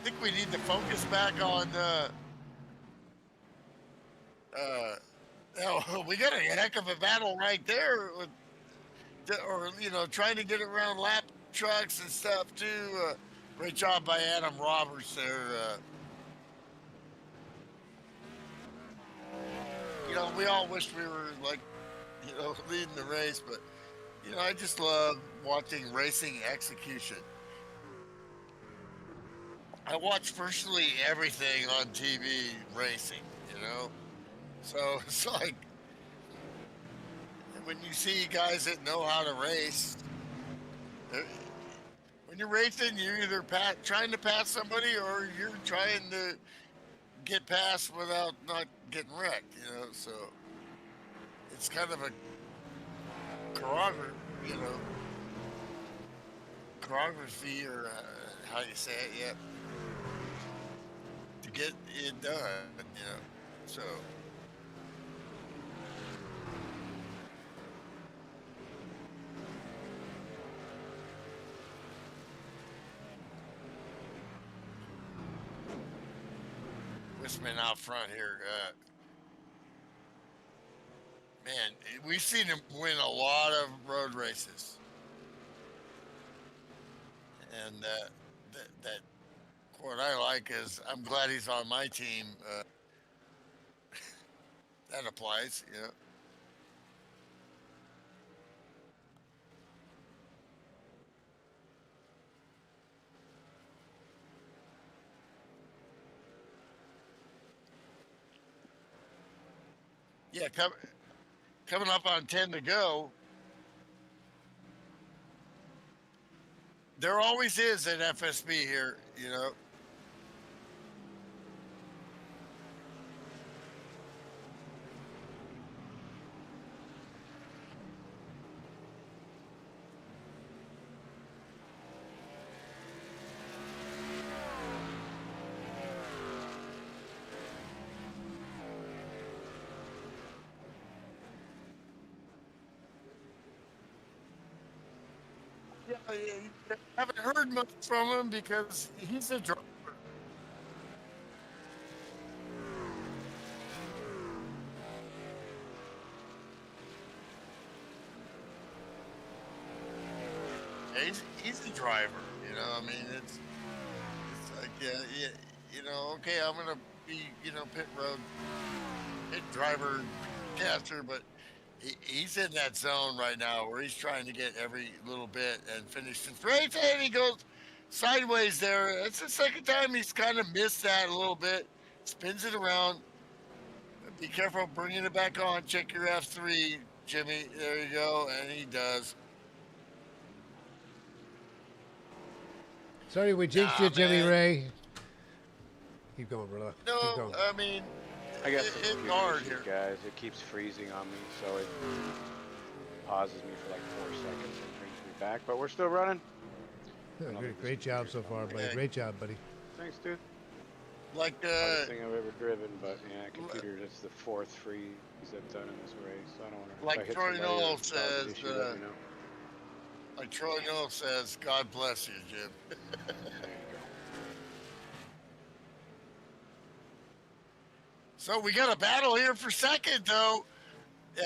D: think we need to focus back on. We got a heck of a battle right there, or trying to get around lap trucks and stuff too. Great job by Adam Roberts there. We all wish we were like, leading the race, but I just love watching racing execution. I watch virtually everything on TV racing, so it's like when you see guys that know how to race, when you're racing, you're either trying to pass somebody or you're trying to get past without not getting wrecked, so it's kind of a choreography, or how you say it, yeah, to get it done, so. Wistman out front here. Man, we've seen him win a lot of road races, and that what I like is I'm glad he's on my team. That applies, Yeah, coming up on 10 to go. There always is an FSB here, Yeah, I haven't heard much from him because he's a driver. He's a driver, I mean, it's like, yeah, okay, I'm gonna be, pit road, pit driver, caster, but he's in that zone right now where he's trying to get every little bit and finish the race, and he goes sideways there. That's the second time he's kind of missed that a little bit. Spins it around. Be careful bringing it back on. Check your F3, Jimmy. There you go, and he does.
C: Sorry, we jinxed you, Jimmy
D: man.
C: Ray. Keep going, brother. Keep
D: No,
C: going.
D: I mean,
A: I got some
D: it's
A: computer
D: hard
A: issues,
D: here.
A: guys. It keeps freezing on me, so it pauses me for like 4 seconds and brings me back. But we're still running.
C: Yeah, great job so far, buddy.
D: Okay.
C: Great job, buddy.
A: Thanks, dude.
D: Like,
A: Hardest thing I've ever driven, but yeah, computer. It's the 4th freeze I've done in this race. So I don't want to.
D: Like
A: if I hit
D: Troy
A: somebody or
D: Noel
A: cause
D: says,
A: an issue, let me know.
D: like Troy Noel says, God bless you, Jim.
A: There you go.
D: So we got a battle here for second, though,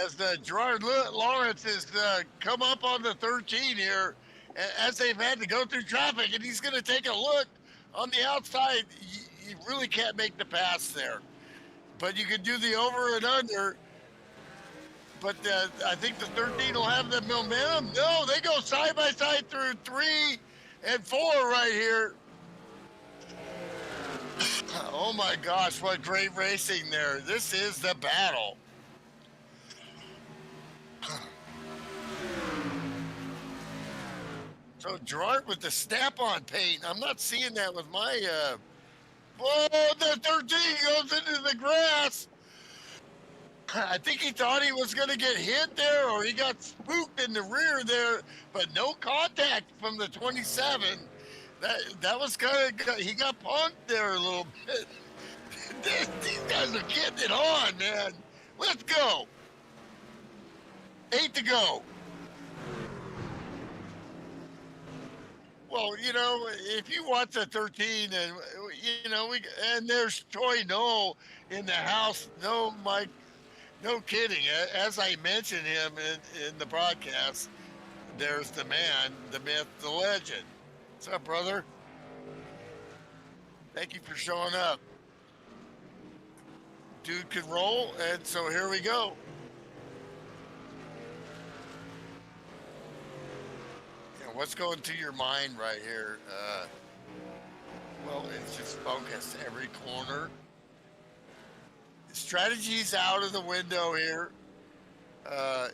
D: as Gerard Lawrence has come up on the 13 here. as they've had to go through traffic, and he's going to take a look on the outside. You really can't make the pass there, but you can do the over and under. But I think the 13 will have the momentum. No, they go side by side through 3 and 4 right here. Oh my gosh, what great racing there. This is the battle. So Gerard with the snap-on paint. I'm not seeing that with my whoa, the 13 goes into the grass. I think he thought he was going to get hit there, or he got spooked in the rear there, but no contact from the 27. That was kind of, he got punked there a little bit. These guys are getting it on, man. Let's go. 8 to go. Well, you know, if you watch the 13, and you know, and there's Troy Noel in the house. No, Mike. No kidding. As I mentioned him in the broadcast, there's the man, the myth, the legend. What's up, brother? Thank you for showing up. Dude can roll, and so here we go. And what's going through your mind right here? Well, it's just focus every corner. Strategy's out of the window here.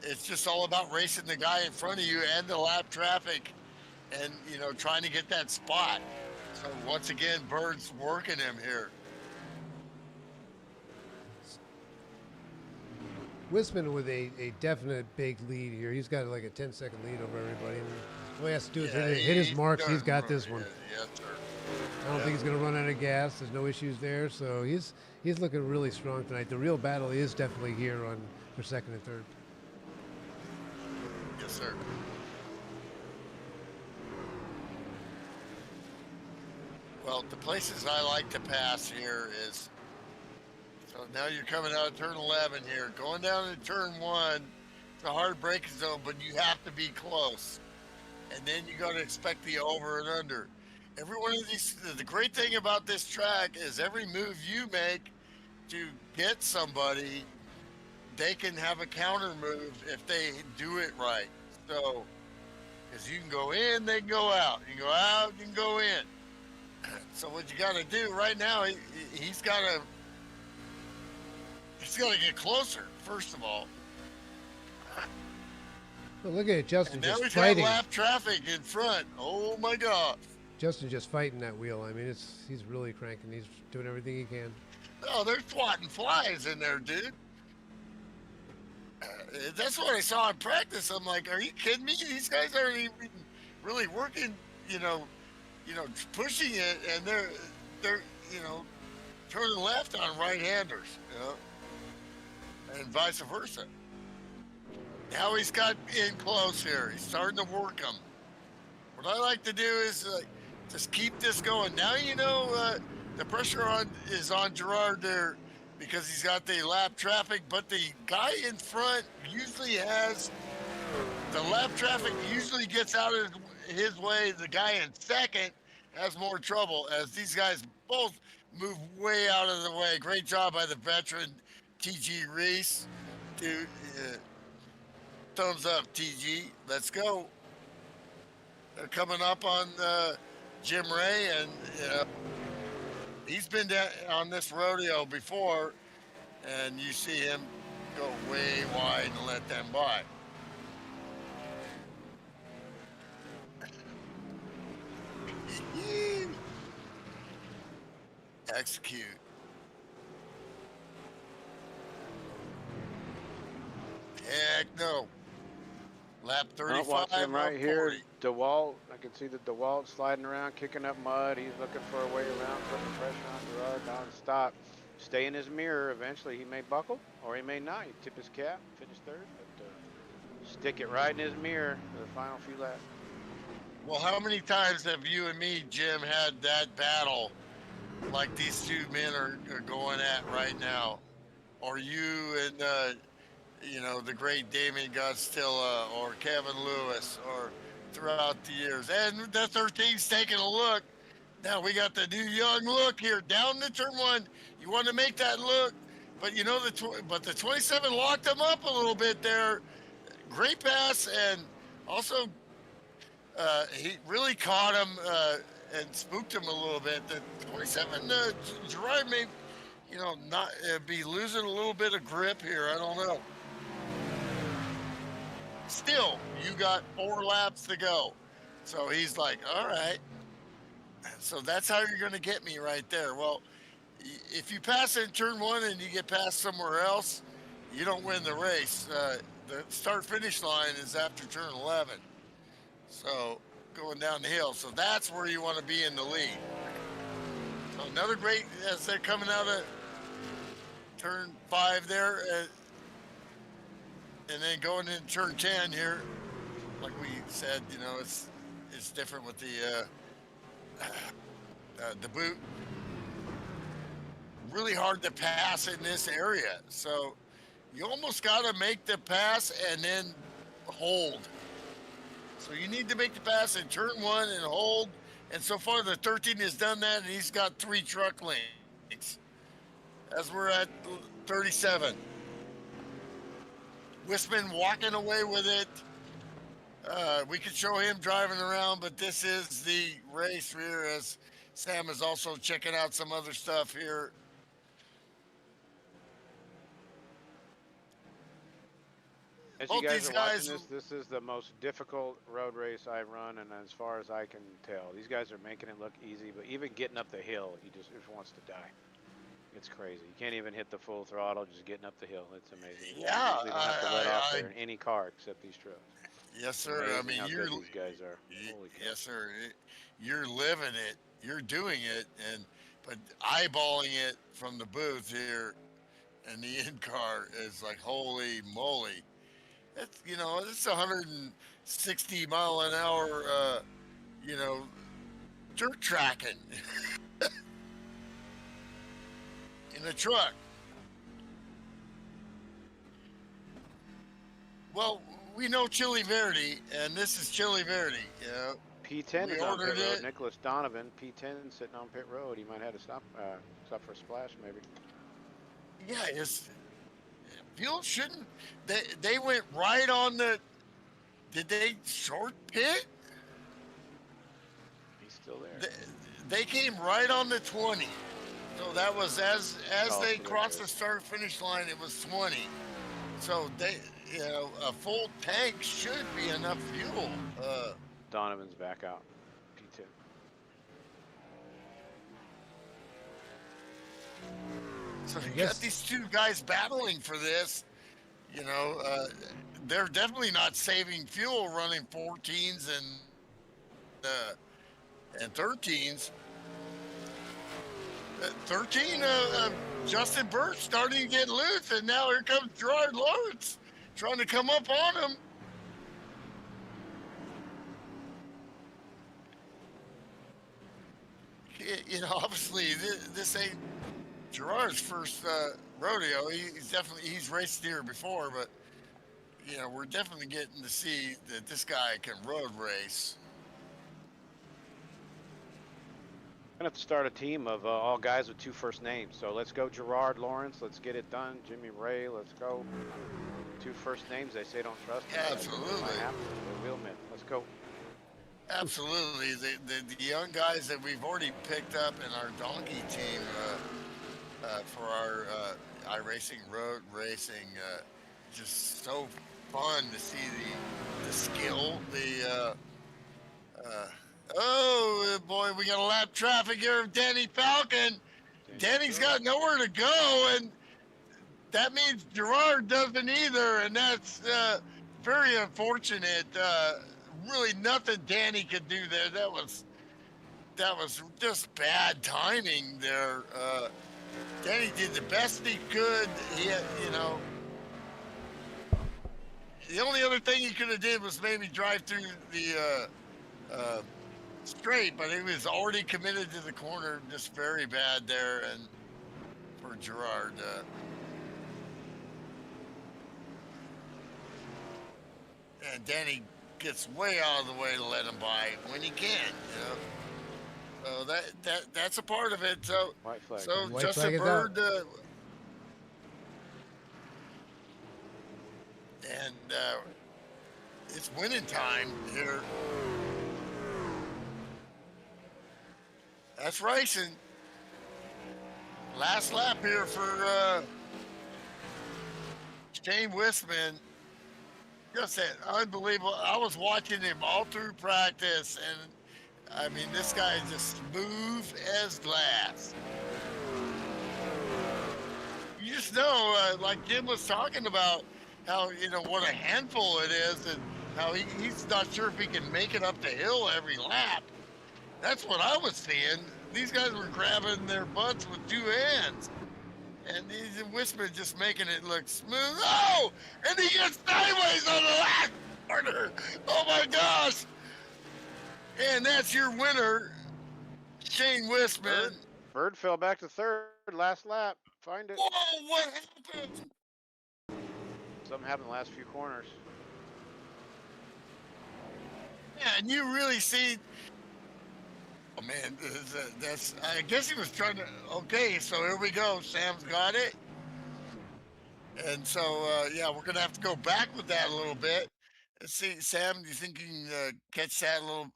D: It's just all about racing the guy in front of you and the lap traffic, and you know, trying to get that spot. So once again, Bird's working him here.
C: Wisman with a definite big lead here. He's got like a 10-second lead over everybody. And all he has to do is hit his marks. He's got this one.
D: Yes, sir.
C: I don't think he's going to run out of gas. There's no issues there. So he's looking really strong tonight. The real battle is definitely here for second and third.
D: Yes, sir. Well, the places I like to pass here is, so now you're coming out of turn 11 here, going down to turn 1. It's a hard braking zone, but you have to be close. And then you got to expect the over and under. Every one of these, the great thing about this track is every move you make to get somebody, they can have a counter move if they do it right. So, because you can go in, they can go out. You can go out, you can go in. So what you got to do right now, he's got to get closer, first of all.
C: Well, look at it, Justin
D: And now
C: just
D: he's
C: fighting.
D: got lap traffic in front. Oh my God.
C: Justin just fighting that wheel. I mean, he's really cranking. He's doing everything he can.
D: Oh, they're swatting flies in there, dude. That's what I saw in practice. I'm like, are you kidding me? These guys aren't even really working, pushing it, and they're turning left on right-handers, and vice versa. Now he's got in close here. He's starting to work them. What I like to do is just keep this going. Now the pressure is on Gerard there because he's got the lap traffic, but the guy in front usually has the lap traffic usually gets out of his way. The guy in second has more trouble as these guys both move way out of the way. Great job by the veteran TG Reese. Dude, thumbs up, TG. Let's go. They're coming up on Jim Ray, and he's been on this rodeo before, and you see him go way wide and let them by. Execute. Heck no. Lap 35.
A: Watch him right
D: or
A: here.
D: 40.
A: DeWalt. I can see the DeWalt sliding around, kicking up mud. He's looking for a way around, putting pressure on Gerard non-stop. Stay in his mirror. Eventually, he may buckle, or he may not. He tip his cap, finish third, but stick it right in his mirror for the final few laps.
D: Well, how many times have you and me, Jim, had that battle like these two men are going at right now? Or you and the great Damien Godstilla or Kevin Lewis or throughout the years. And the 13's taking a look. Now we got the new young look here down the turn one. You want to make that look, but the 27 locked him up a little bit there. Great pass, and also he really caught him and spooked him a little bit. The 27 Gerard may, not be losing a little bit of grip here. I don't know. Still, you got 4 laps to go. So he's like, all right. So that's how you're going to get me right there. Well, if you pass in turn 1 and you get past somewhere else, you don't win the race. The start finish line is after turn 11. So going down the hill. So that's where you want to be in the lead. So another great, as they're coming out of turn 5 there, and then going into turn 10 here, like we said, it's different with the boot. Really hard to pass in this area. So you almost got to make the pass and then hold. So you need to make the pass in turn 1 and hold. And so far the 13 has done that, and he's got 3 truck lanes. As we're at 37. Wisman walking away with it. We could show him driving around, but this is the race here, as Sam is also checking out some other stuff here.
A: As
D: Both
A: you guys
D: these
A: are
D: guys-
A: watching this is the most difficult road race I run, and as far as I can tell, these guys are making it look easy, but even getting up the hill, he just wants to die. It's crazy. You can't even hit the full throttle just getting up the hill. It's amazing.
D: Yeah,
A: You usually don't have to let off there in any car except these trucks.
D: Yes, sir.
A: Amazing
D: I mean,
A: how good these guys are. Holy cow.
D: yes, sir. You're living it. You're doing it, but eyeballing it from the booth here, and the in car is like, holy moly! It's it's 160 mile an hour, dirt tracking in a truck. Well, we know Chili Verde, and this is Chili Verde.
A: P10
D: We
A: is on pit
D: ordered
A: road.
D: it.
A: Nicholas Donovan, P10 sitting on pit road. He might have to stop for a splash, maybe.
D: Yeah, it's fuel shouldn't. They went right on the. Did they short pit?
A: He's still there.
D: They came right on the 20. So that was as
A: Oh,
D: they
A: so
D: crossed
A: they're
D: the start finish line, it was 20. So a full tank should be enough fuel.
A: Donovan's back out. P2.
D: So you
C: guess-
D: got these 2 guys battling for this. They're definitely not saving fuel running 14s and 13s. 13, Justin Birch starting to get loose, and now here comes Gerard Lawrence trying to come up on him. Obviously this ain't Gerard's first rodeo. He's raced here before, but we're definitely getting to see that this guy can road race.
A: Gonna have to start a team of all guys with 2 first names. So let's go Gerard Lawrence. Let's get it done. Jimmy Ray. Let's go. 2 first names. They say don't trust.
D: Yeah,
A: them.
D: absolutely.
A: Might happen. They will, man. Let's go.
D: Absolutely. The young guys that we've already picked up in our donkey team for our iRacing road racing, just so fun to see the skill, oh boy, we got a lap traffic here of Danny Falcon. Danny's got nowhere to go, and that means Gerard doesn't either, and that's very unfortunate. Really nothing Danny could do there. That was just bad timing there. Danny did the best he could. He had, the only other thing he could have did was maybe drive through the straight, but he was already committed to the corner. Just very bad there, and for Gerard. and Danny gets way out of the way to let him by when he can. So that's a part of it. So
A: White flag.
C: White
D: Justin
C: flag is out.
D: Bird and it's winning time here. That's racing. Last lap here for Shane Wisman. Just unbelievable. I was watching him all through practice, and I mean, this guy is just smooth as glass. You just know, like Jim was talking about, how, what a handful it is, and how he's not sure if he can make it up the hill every lap. That's what I was seeing. These guys were grabbing their butts with two hands. And Wisman just making it look smooth. Oh! And he gets sideways on the last corner. Oh my gosh! And that's your winner, Shane Wisman.
A: Bird fell back to third last lap. Find it.
D: Whoa, what happened?
A: Something happened in the last few corners.
D: Yeah, and you really see. Oh man, that's. I guess he was trying to. Okay, so here we go. Sam's got it. And so, yeah, we're gonna have to go back with that a little bit. Let's see, Sam, do you think you can catch that a little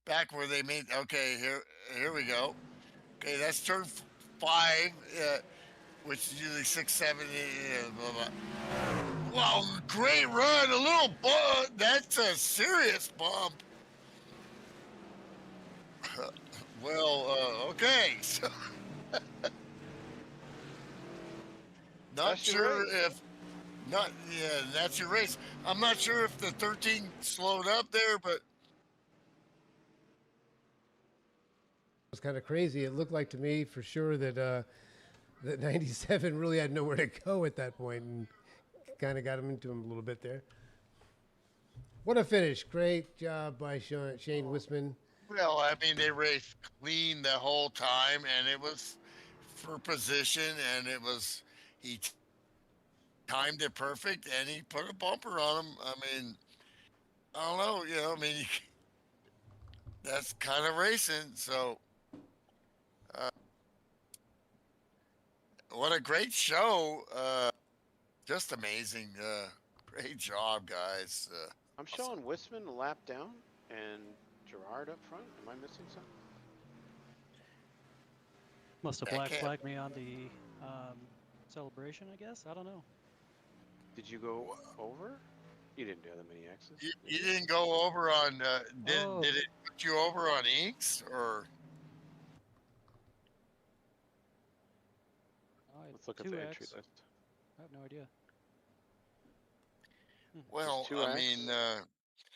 D: back where they made? Okay, here we go. Okay, that's turn 5, which is usually 6, 7, 8, blah blah. Wow, great run! A little bump. That's a serious bump. Well, okay. So not
A: That's your
D: sure
A: race.
D: if not. Yeah, that's your race. I'm not sure if the 13 slowed up there, but
C: It was kind of crazy. It looked like to me for sure that that 97 really had nowhere to go at that point, and kind of got him into him a little bit there. What a finish! Great job by Shane Wisman.
D: well, I mean, they raced clean the whole time, and it was for position, and it was he timed it perfect, and he put a bumper on him. I mean, I don't know, I mean, that's kind of racing. So, what a great show! Just amazing. Great job, guys.
A: I'm showing Wisman a lap down and Gerard up front. Am I missing something?
E: Must have
D: I
E: black
D: can't-
E: flagged me on the celebration, I guess. I don't know.
A: Did you go over? You didn't do that many X's.
D: You didn't go over on.
E: Oh.
D: Did it put you over on inks or?
A: Let's look at the entry
E: 2X.
A: list.
E: I have no idea.
D: Well,
A: two
D: I
A: X.
D: mean,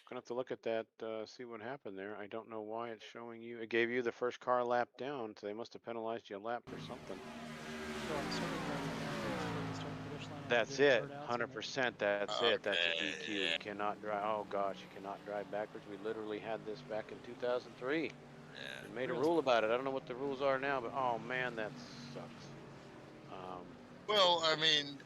A: Gonna have to look at that, see what happened there. I don't know why it's showing you. It gave you the first car lap down, so they must have penalized you a lap for something.
E: So I'm assuming the start finish line, I
A: That's
E: did
A: it.
E: bird outs and
A: 100%. That's it. That's a DQ. You
D: Okay.
A: cannot drive. Oh gosh, you cannot drive backwards. We literally had this back in 2003.
D: yeah.
A: They made a
E: Really?
A: rule about it. I don't know what the rules are now, but oh man, that sucks.
D: Well, I mean,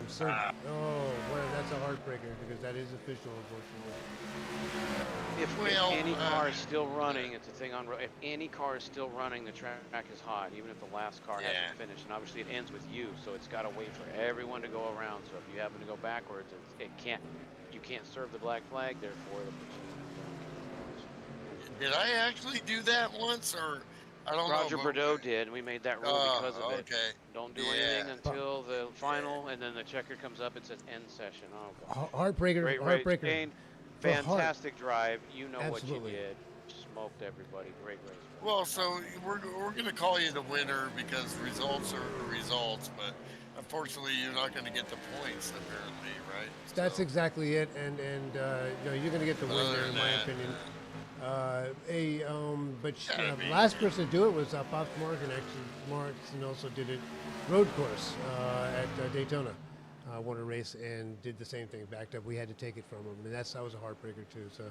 C: I'm so, well, that's a heartbreaker because that is official, unfortunately.
A: If
D: Well,
A: any car is still running, it's a thing on. If any car is still running, the track is hot, even if the last car
D: Yeah.
A: hasn't finished. And obviously, it ends with you, so it's got to wait for everyone to go around. So if you happen to go backwards, you can't serve the black flag. Therefore, it'll put you
D: did I actually do that once, or I don't know?
A: Roger
D: but-
A: Bordeaux did, and we made that rule because of it.
D: Okay.
A: Don't do
D: Yeah.
A: anything until the final, and then the checker comes up and says end session. Oh god.
C: Heartbreaker,
A: Great race,
C: heartbreaker.
A: Shane.
C: For heart.
A: Fantastic drive. You know
C: Absolutely.
A: what you did. Smoked everybody. Great race.
D: Well, so we're gonna call you the winner because results are results, but unfortunately, you're not gonna get the points apparently, right?
C: That's
D: So,
C: exactly it, and you're going to get the
D: other
C: winner
D: than
C: in my
D: that,
C: opinion.
D: I mean,
C: Last person to do it was Pops Morgan. Actually, Morrison also did it road course at Daytona. Won a race and did the same thing. Backed up. We had to take it from him, and that was a heartbreaker too. So,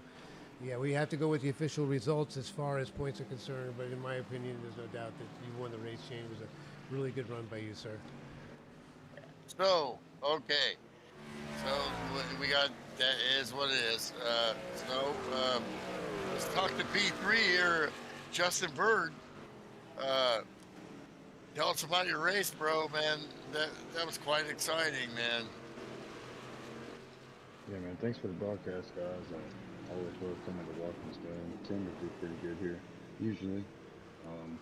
C: yeah, we have to go with the official results as far as points are concerned. But in my opinion, there's no doubt that you won the race. Shane, it was a really good run by you, sir.
D: So, okay. So we got That is what it is. Let's talk to P3 here, Justin Bird. Uh, Tell us about your race, bro, man. That was quite exciting, man.
F: Yeah, man. Thanks for the broadcast, guys. I always love coming to Watkins Glen. Temperatures pretty good here, usually. Um,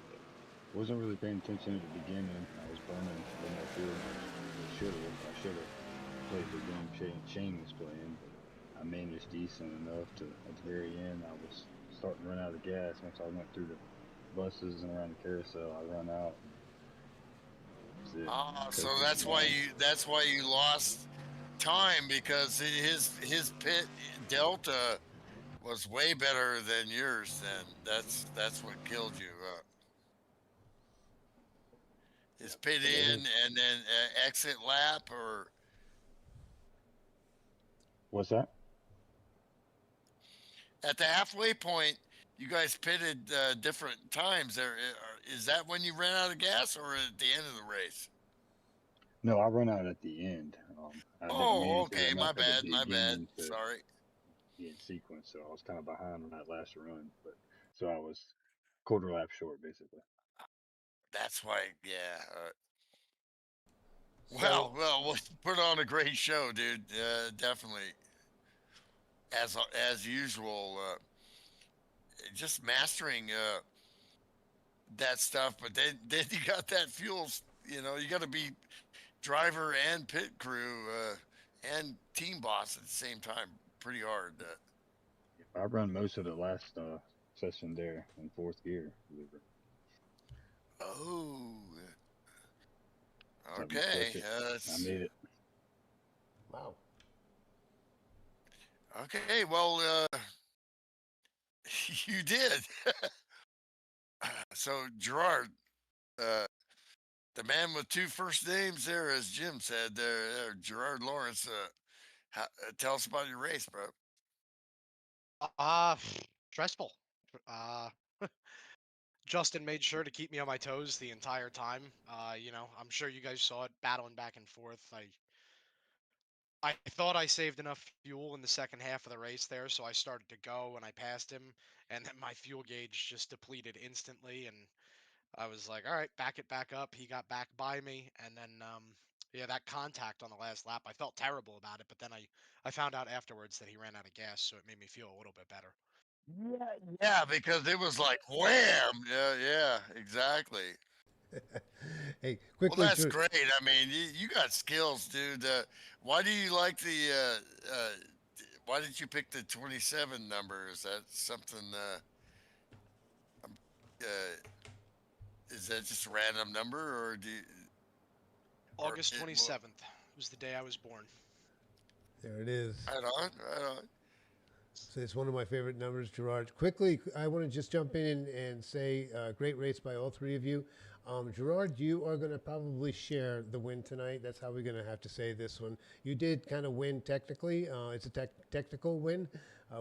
F: wasn't really paying attention at the beginning. I was burning low more fuel than I should have. I should have played the game Shane was playing, but I managed decent enough to, at the very end, I was starting to run out of gas. Once I went through the buses and around the carousel, I run out, and that was it.
D: Ah, so
F: Coasted to the line.
D: that's why you lost time because his pit delta was way better than yours. Then that's what killed you. His pit
F: But
D: in
F: every
D: and then exit lap, or
F: what's that?
D: at the halfway point, you guys pitted different times. There is that when you ran out of gas, or at the end of the race?
F: No, I run out at the end. I didn't
D: Oh,
F: manage to
D: okay.
F: run
D: My
F: up at the
D: bad. My bad.
F: beginning to
D: Sorry.
F: be in sequence, so I was kind of behind on that last run. But so I was quarter lap short, basically.
D: That's why. Yeah.
C: So
D: Well, put on a great show, dude. Definitely, as usual. Just mastering that stuff, but then you got that fuel. You got to be driver and pit crew and team boss at the same time. Pretty hard.
F: I run most of the last session there in fourth gear, believe it.
D: Oh,
F: Something to
D: okay.
F: push it. I made it.
C: wow.
D: Okay. Well, you did. So Gerard, uh, the man with two first names, there, as Jim said, there, Gerard Lawrence. Tell us about your race, bro.
G: Stressful. Uh, Justin made sure to keep me on my toes the entire time. I'm sure you guys saw it battling back and forth. I thought I saved enough fuel in the second half of the race there, so I started to go and I passed him, and then my fuel gauge just depleted instantly, and I was like, all right, back it back up. He got back by me, and then yeah, that contact on the last lap, I felt terrible about it, but then I found out afterwards that he ran out of gas, so it made me feel a little bit better.
D: Yeah, yeah, because it was like wham. Yeah, yeah, exactly.
C: Hey,
D: Well,
C: quickly
D: that's
C: to
D: great. I mean, you got skills, dude. Why do you like why did you pick the 27 number? Is that something? Um, uh, is that just a random number, or
G: August
D: well,
G: 27th was the day I was born.
C: there it is.
D: right on, right on.
C: So it's one of my favorite numbers, Gerard. Quickly, I want to just jump in and say great race by all three of you. Gerard, you are going to probably share the win tonight. That's how we're going to have to say this one. You did kind of win technically. It's a technical win.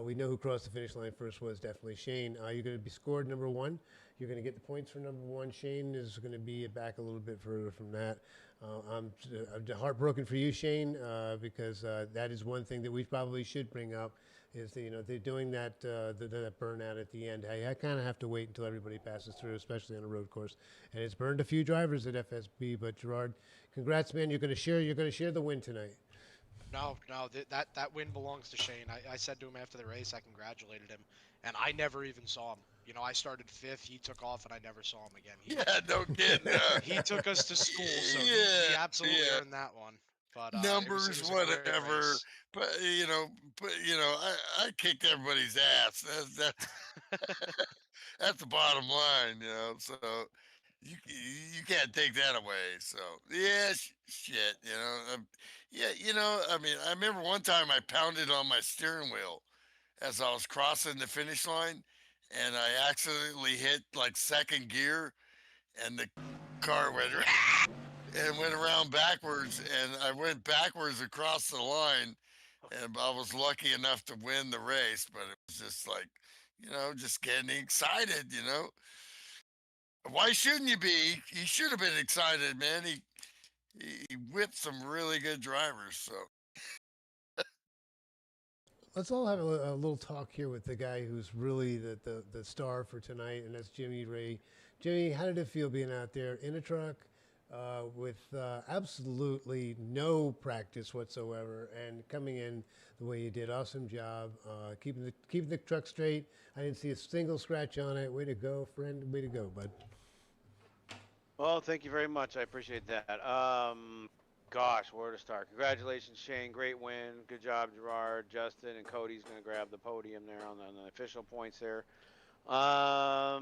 C: We know who crossed the finish line first was definitely Shane. You're going to be scored number one. You're going to get the points for number one. Shane is going to be back a little bit further from that. I'm heartbroken for you, Shane, because that is one thing that we probably should bring up is that, they're doing that burnout at the end. I kind of have to wait until everybody passes through, especially on a road course, and it's burned a few drivers at FSB. But Gerard, congrats, man! You're going to share the win tonight.
G: No, that win belongs to Shane. I said to him after the race, I congratulated him, and I never even saw him. I started fifth. He took off, and I never saw him again.
D: Yeah, no kidding.
G: He took us to school, so he
D: Yeah,
G: absolutely
D: yeah.
G: earned that one. But it
D: Numbers,
G: was a great
D: whatever.
G: race.
D: But I kicked everybody's ass. That's the bottom line. So you can't take that away. So yeah, shit. Yeah. I mean, I remember one time I pounded on my steering wheel as I was crossing the finish line, and I accidentally hit like second gear, and the car went and went around backwards, and I went backwards across the line, and I was lucky enough to win the race. But it was just like, just getting excited. Why shouldn't you be? He should have been excited, man. He whipped some really good drivers. So
C: let's all have a little talk here with the guy who's really the star for tonight, and that's Jimmy Ray. Jimmy, how did it feel being out there in a truck with absolutely no practice whatsoever and coming in the way you did? Awesome job keeping the truck straight. I didn't see a single scratch on it. Way to go, friend. Way to go, bud.
A: Well, thank you very much. I appreciate that. Gosh, where to start? Congratulations, Shane. Great win. Good job, Gerard, Justin, and Cody's going to grab the podium there on the official points there. I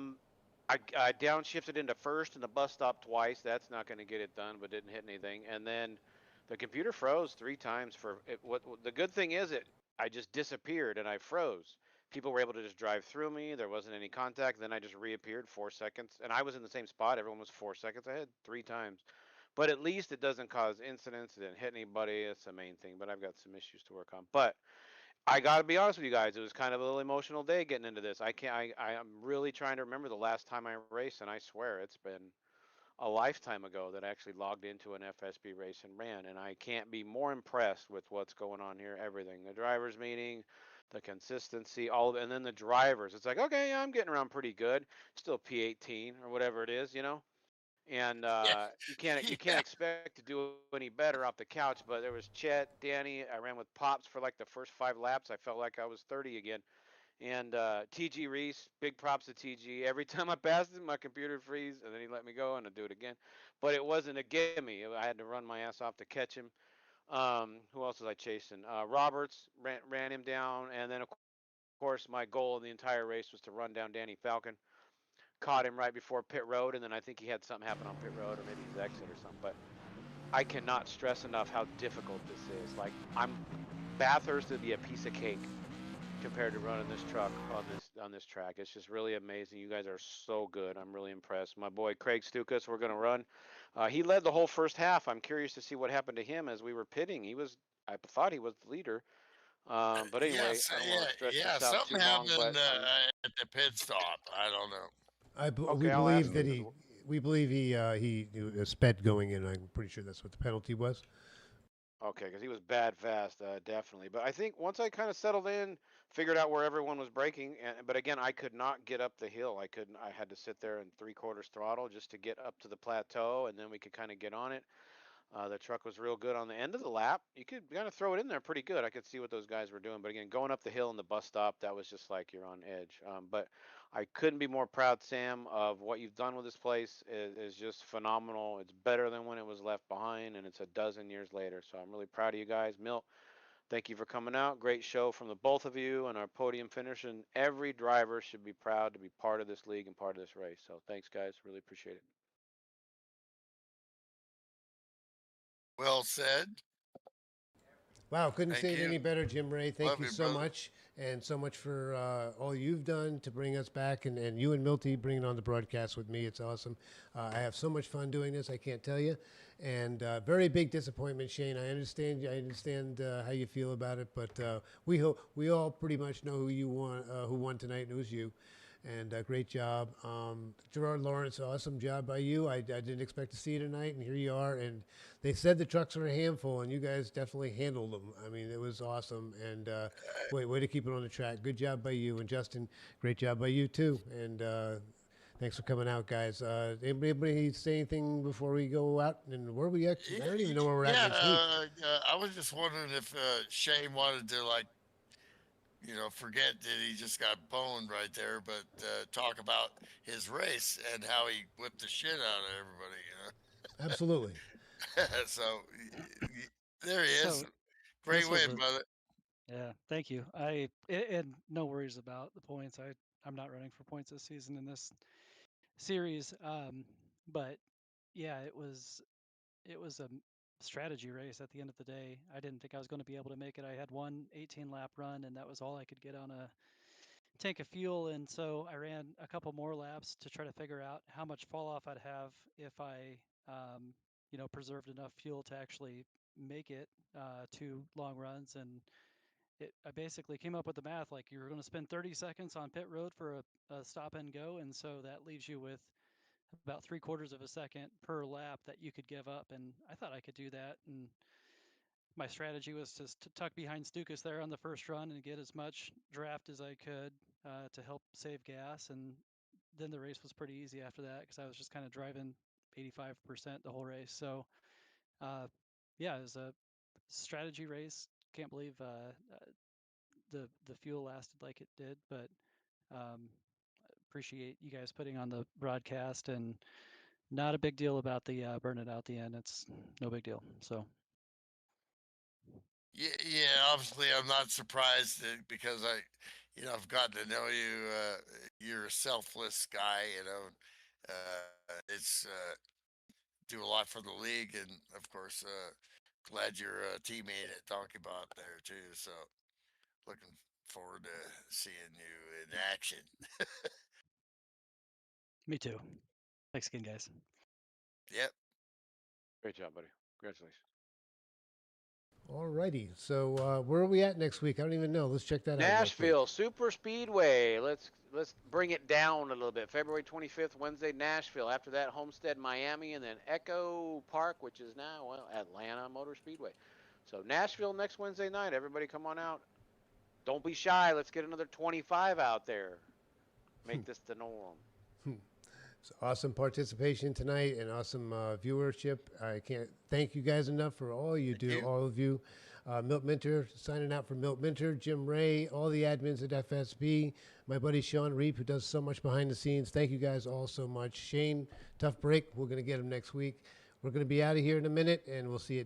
A: downshifted into first in the bus stop twice. That's not going to get it done, but didn't hit anything. And then the computer froze 3 times for it. What the good thing is, it I just disappeared and I froze. People were able to just drive through me. There wasn't any contact. Then I just reappeared 4 seconds, and I was in the same spot. Everyone was 4 seconds ahead 3 times. But at least it doesn't cause incidents. It didn't hit anybody. That's the main thing. But I've got some issues to work on. But I got to be honest with you guys. It was kind of a little emotional day getting into this. I can't. I am really trying to remember the last time I raced, and I swear it's been a lifetime ago that I actually logged into an FSB race and ran. And I can't be more impressed with what's going on here. Everything, the drivers' meeting, the consistency, all of it, and then the drivers. It's like, okay, yeah, I'm getting around pretty good. Still P18 or whatever it is, and
D: Yeah,
A: you can't
D: yeah.
A: expect to do any better off the couch. But there was Chet, Danny. I ran with Pops for like the first 5 laps. I felt like I was 30 again. And TG Reese, big props to TG. Every time I passed him, my computer freeze, and then he let me go, and I do it again. But it wasn't a gimme. I had to run my ass off to catch him. Who else was I chasing? Roberts ran him down, and then of course my goal in the entire race was to run down Danny Falcon. Caught him right before pit road, and then I think he had something happen on pit road, or maybe his exit or something. But I cannot stress enough how difficult this is. Like Bathurst would be a piece of cake compared to running this truck on this track. It's just really amazing. You guys are so good. I'm really impressed. My boy Craig Stukas, we're going to run. He led the whole first half. I'm curious to see what happened to him as we were pitting. I thought he was the leader. But anyway,
D: Yes,
A: I don't want
D: yeah,
A: to stretch
D: yeah.
A: this out
D: Something
A: too long.
D: happened
A: But
D: at the pit stop. I don't know.
C: We
A: okay, I'll
C: believe
A: ask
C: that
A: him because
C: we believe he sped going in. I'm pretty sure that's what the penalty was.
A: okay, because he was bad fast, definitely. But I think once I kind of settled in, figured out where everyone was braking, but again, I could not get up the hill. I couldn't. I had to sit there in three-quarters throttle just to get up to the plateau, and then we could kind of get on it. The truck was real good on the end of the lap. You could kind of throw it in there pretty good. I could see what those guys were doing. But again, going up the hill in the bus stop, that was just like you're on edge. But I couldn't be more proud, Sam, of what you've done with this place. Is just phenomenal. It's better than when it was left behind, and it's a dozen years later. So I'm really proud of you guys. Milt, thank you for coming out. Great show from the both of you and our podium finish. And every driver should be proud to be part of this league and part of this race. So thanks, guys. Really appreciate it.
D: Well said.
C: Wow, couldn't say
D: Thank
C: it any
D: you.
C: better, Jim Ray. Thank
D: Love
C: you
D: you,
C: so
D: brother.
C: much, and so much for all you've done to bring us back, and you and Milty bringing on the broadcast with me. It's awesome. I have so much fun doing this. I can't tell you. And very big disappointment, Shane. I understand. I understand how you feel about it, but we all pretty much know who won tonight, and it was you. And great job, Gerard Lawrence. Awesome job by you. I didn't expect to see you tonight, and here you are. And they said the trucks are a handful, and you guys definitely handled them. I mean, it was awesome, and way to keep it on the track. Good job by you, and Justin, great job by you too. And thanks for coming out, guys. Anybody say anything before we go out? And where we actually? I don't even know where we're at
D: Yeah,
C: next week.
D: I was just wondering if Shane wanted to like, forget that he just got boned right there, but talk about his race and how he whipped the shit out of
C: Absolutely.
D: everybody. So there he is.
E: So
D: Great
E: this was
D: win,
E: a
D: brother.
E: yeah. Thank you. And no worries about the points. I'm not running for points this season in this series. But yeah, it was a strategy race at the end of the day. I didn't think I was going to be able to make it. I had one 18 lap run, and that was all I could get on a tank of fuel. And so I ran a couple more laps to try to figure out how much fall off I'd have if I, preserved enough fuel to actually make it 2 long runs. And I basically came up with the math like you're going to spend 30 seconds on pit road for a stop and go. And so that leaves you with about 3/4 of a second per lap that you could give up. And I thought I could do that. And my strategy was to tuck behind Stukas there on the first run and get as much draft as I could to help save gas. And then the race was pretty easy after that because I was just kind of driving 85% the whole race. So, uh, yeah, it was a strategy race. Can't believe the fuel lasted like it did, but um, appreciate you guys putting on the broadcast, and not a big deal about the burn it out at the end. It's no big deal. So
D: Yeah, obviously I'm not surprised because I've gotten to know you. You're a selfless guy. It's do a lot for the league, and of course, glad you're a teammate at Donkey Bot there too. So looking forward to seeing you in action.
E: me too. Thanks again, guys.
D: Yep.
A: Great job, buddy. Congratulations.
C: Alrighty. So where are we at next week? I don't even know. Let's check that out real quick.
A: Nashville Super Speedway. Let's bring it down a little bit. February 25th, Wednesday, Nashville. After that, Homestead, Miami, and then Echo Park, which is now Atlanta Motor Speedway. So Nashville next Wednesday night. Everybody, come on out. Don't be shy. Let's get another 25 out there. Make this the norm.
C: So awesome participation tonight and awesome viewership. I can't thank you guys enough for all you do,
D: you.
C: all of you. Milt Minter, signing out for Milt Minter, Jim Ray, all the admins at FSB, my buddy Sean Reap, who does so much behind the scenes. Thank you guys all so much. Shane, tough break. We're going to get him next week. We're going to be out of here in a minute, and we'll see you.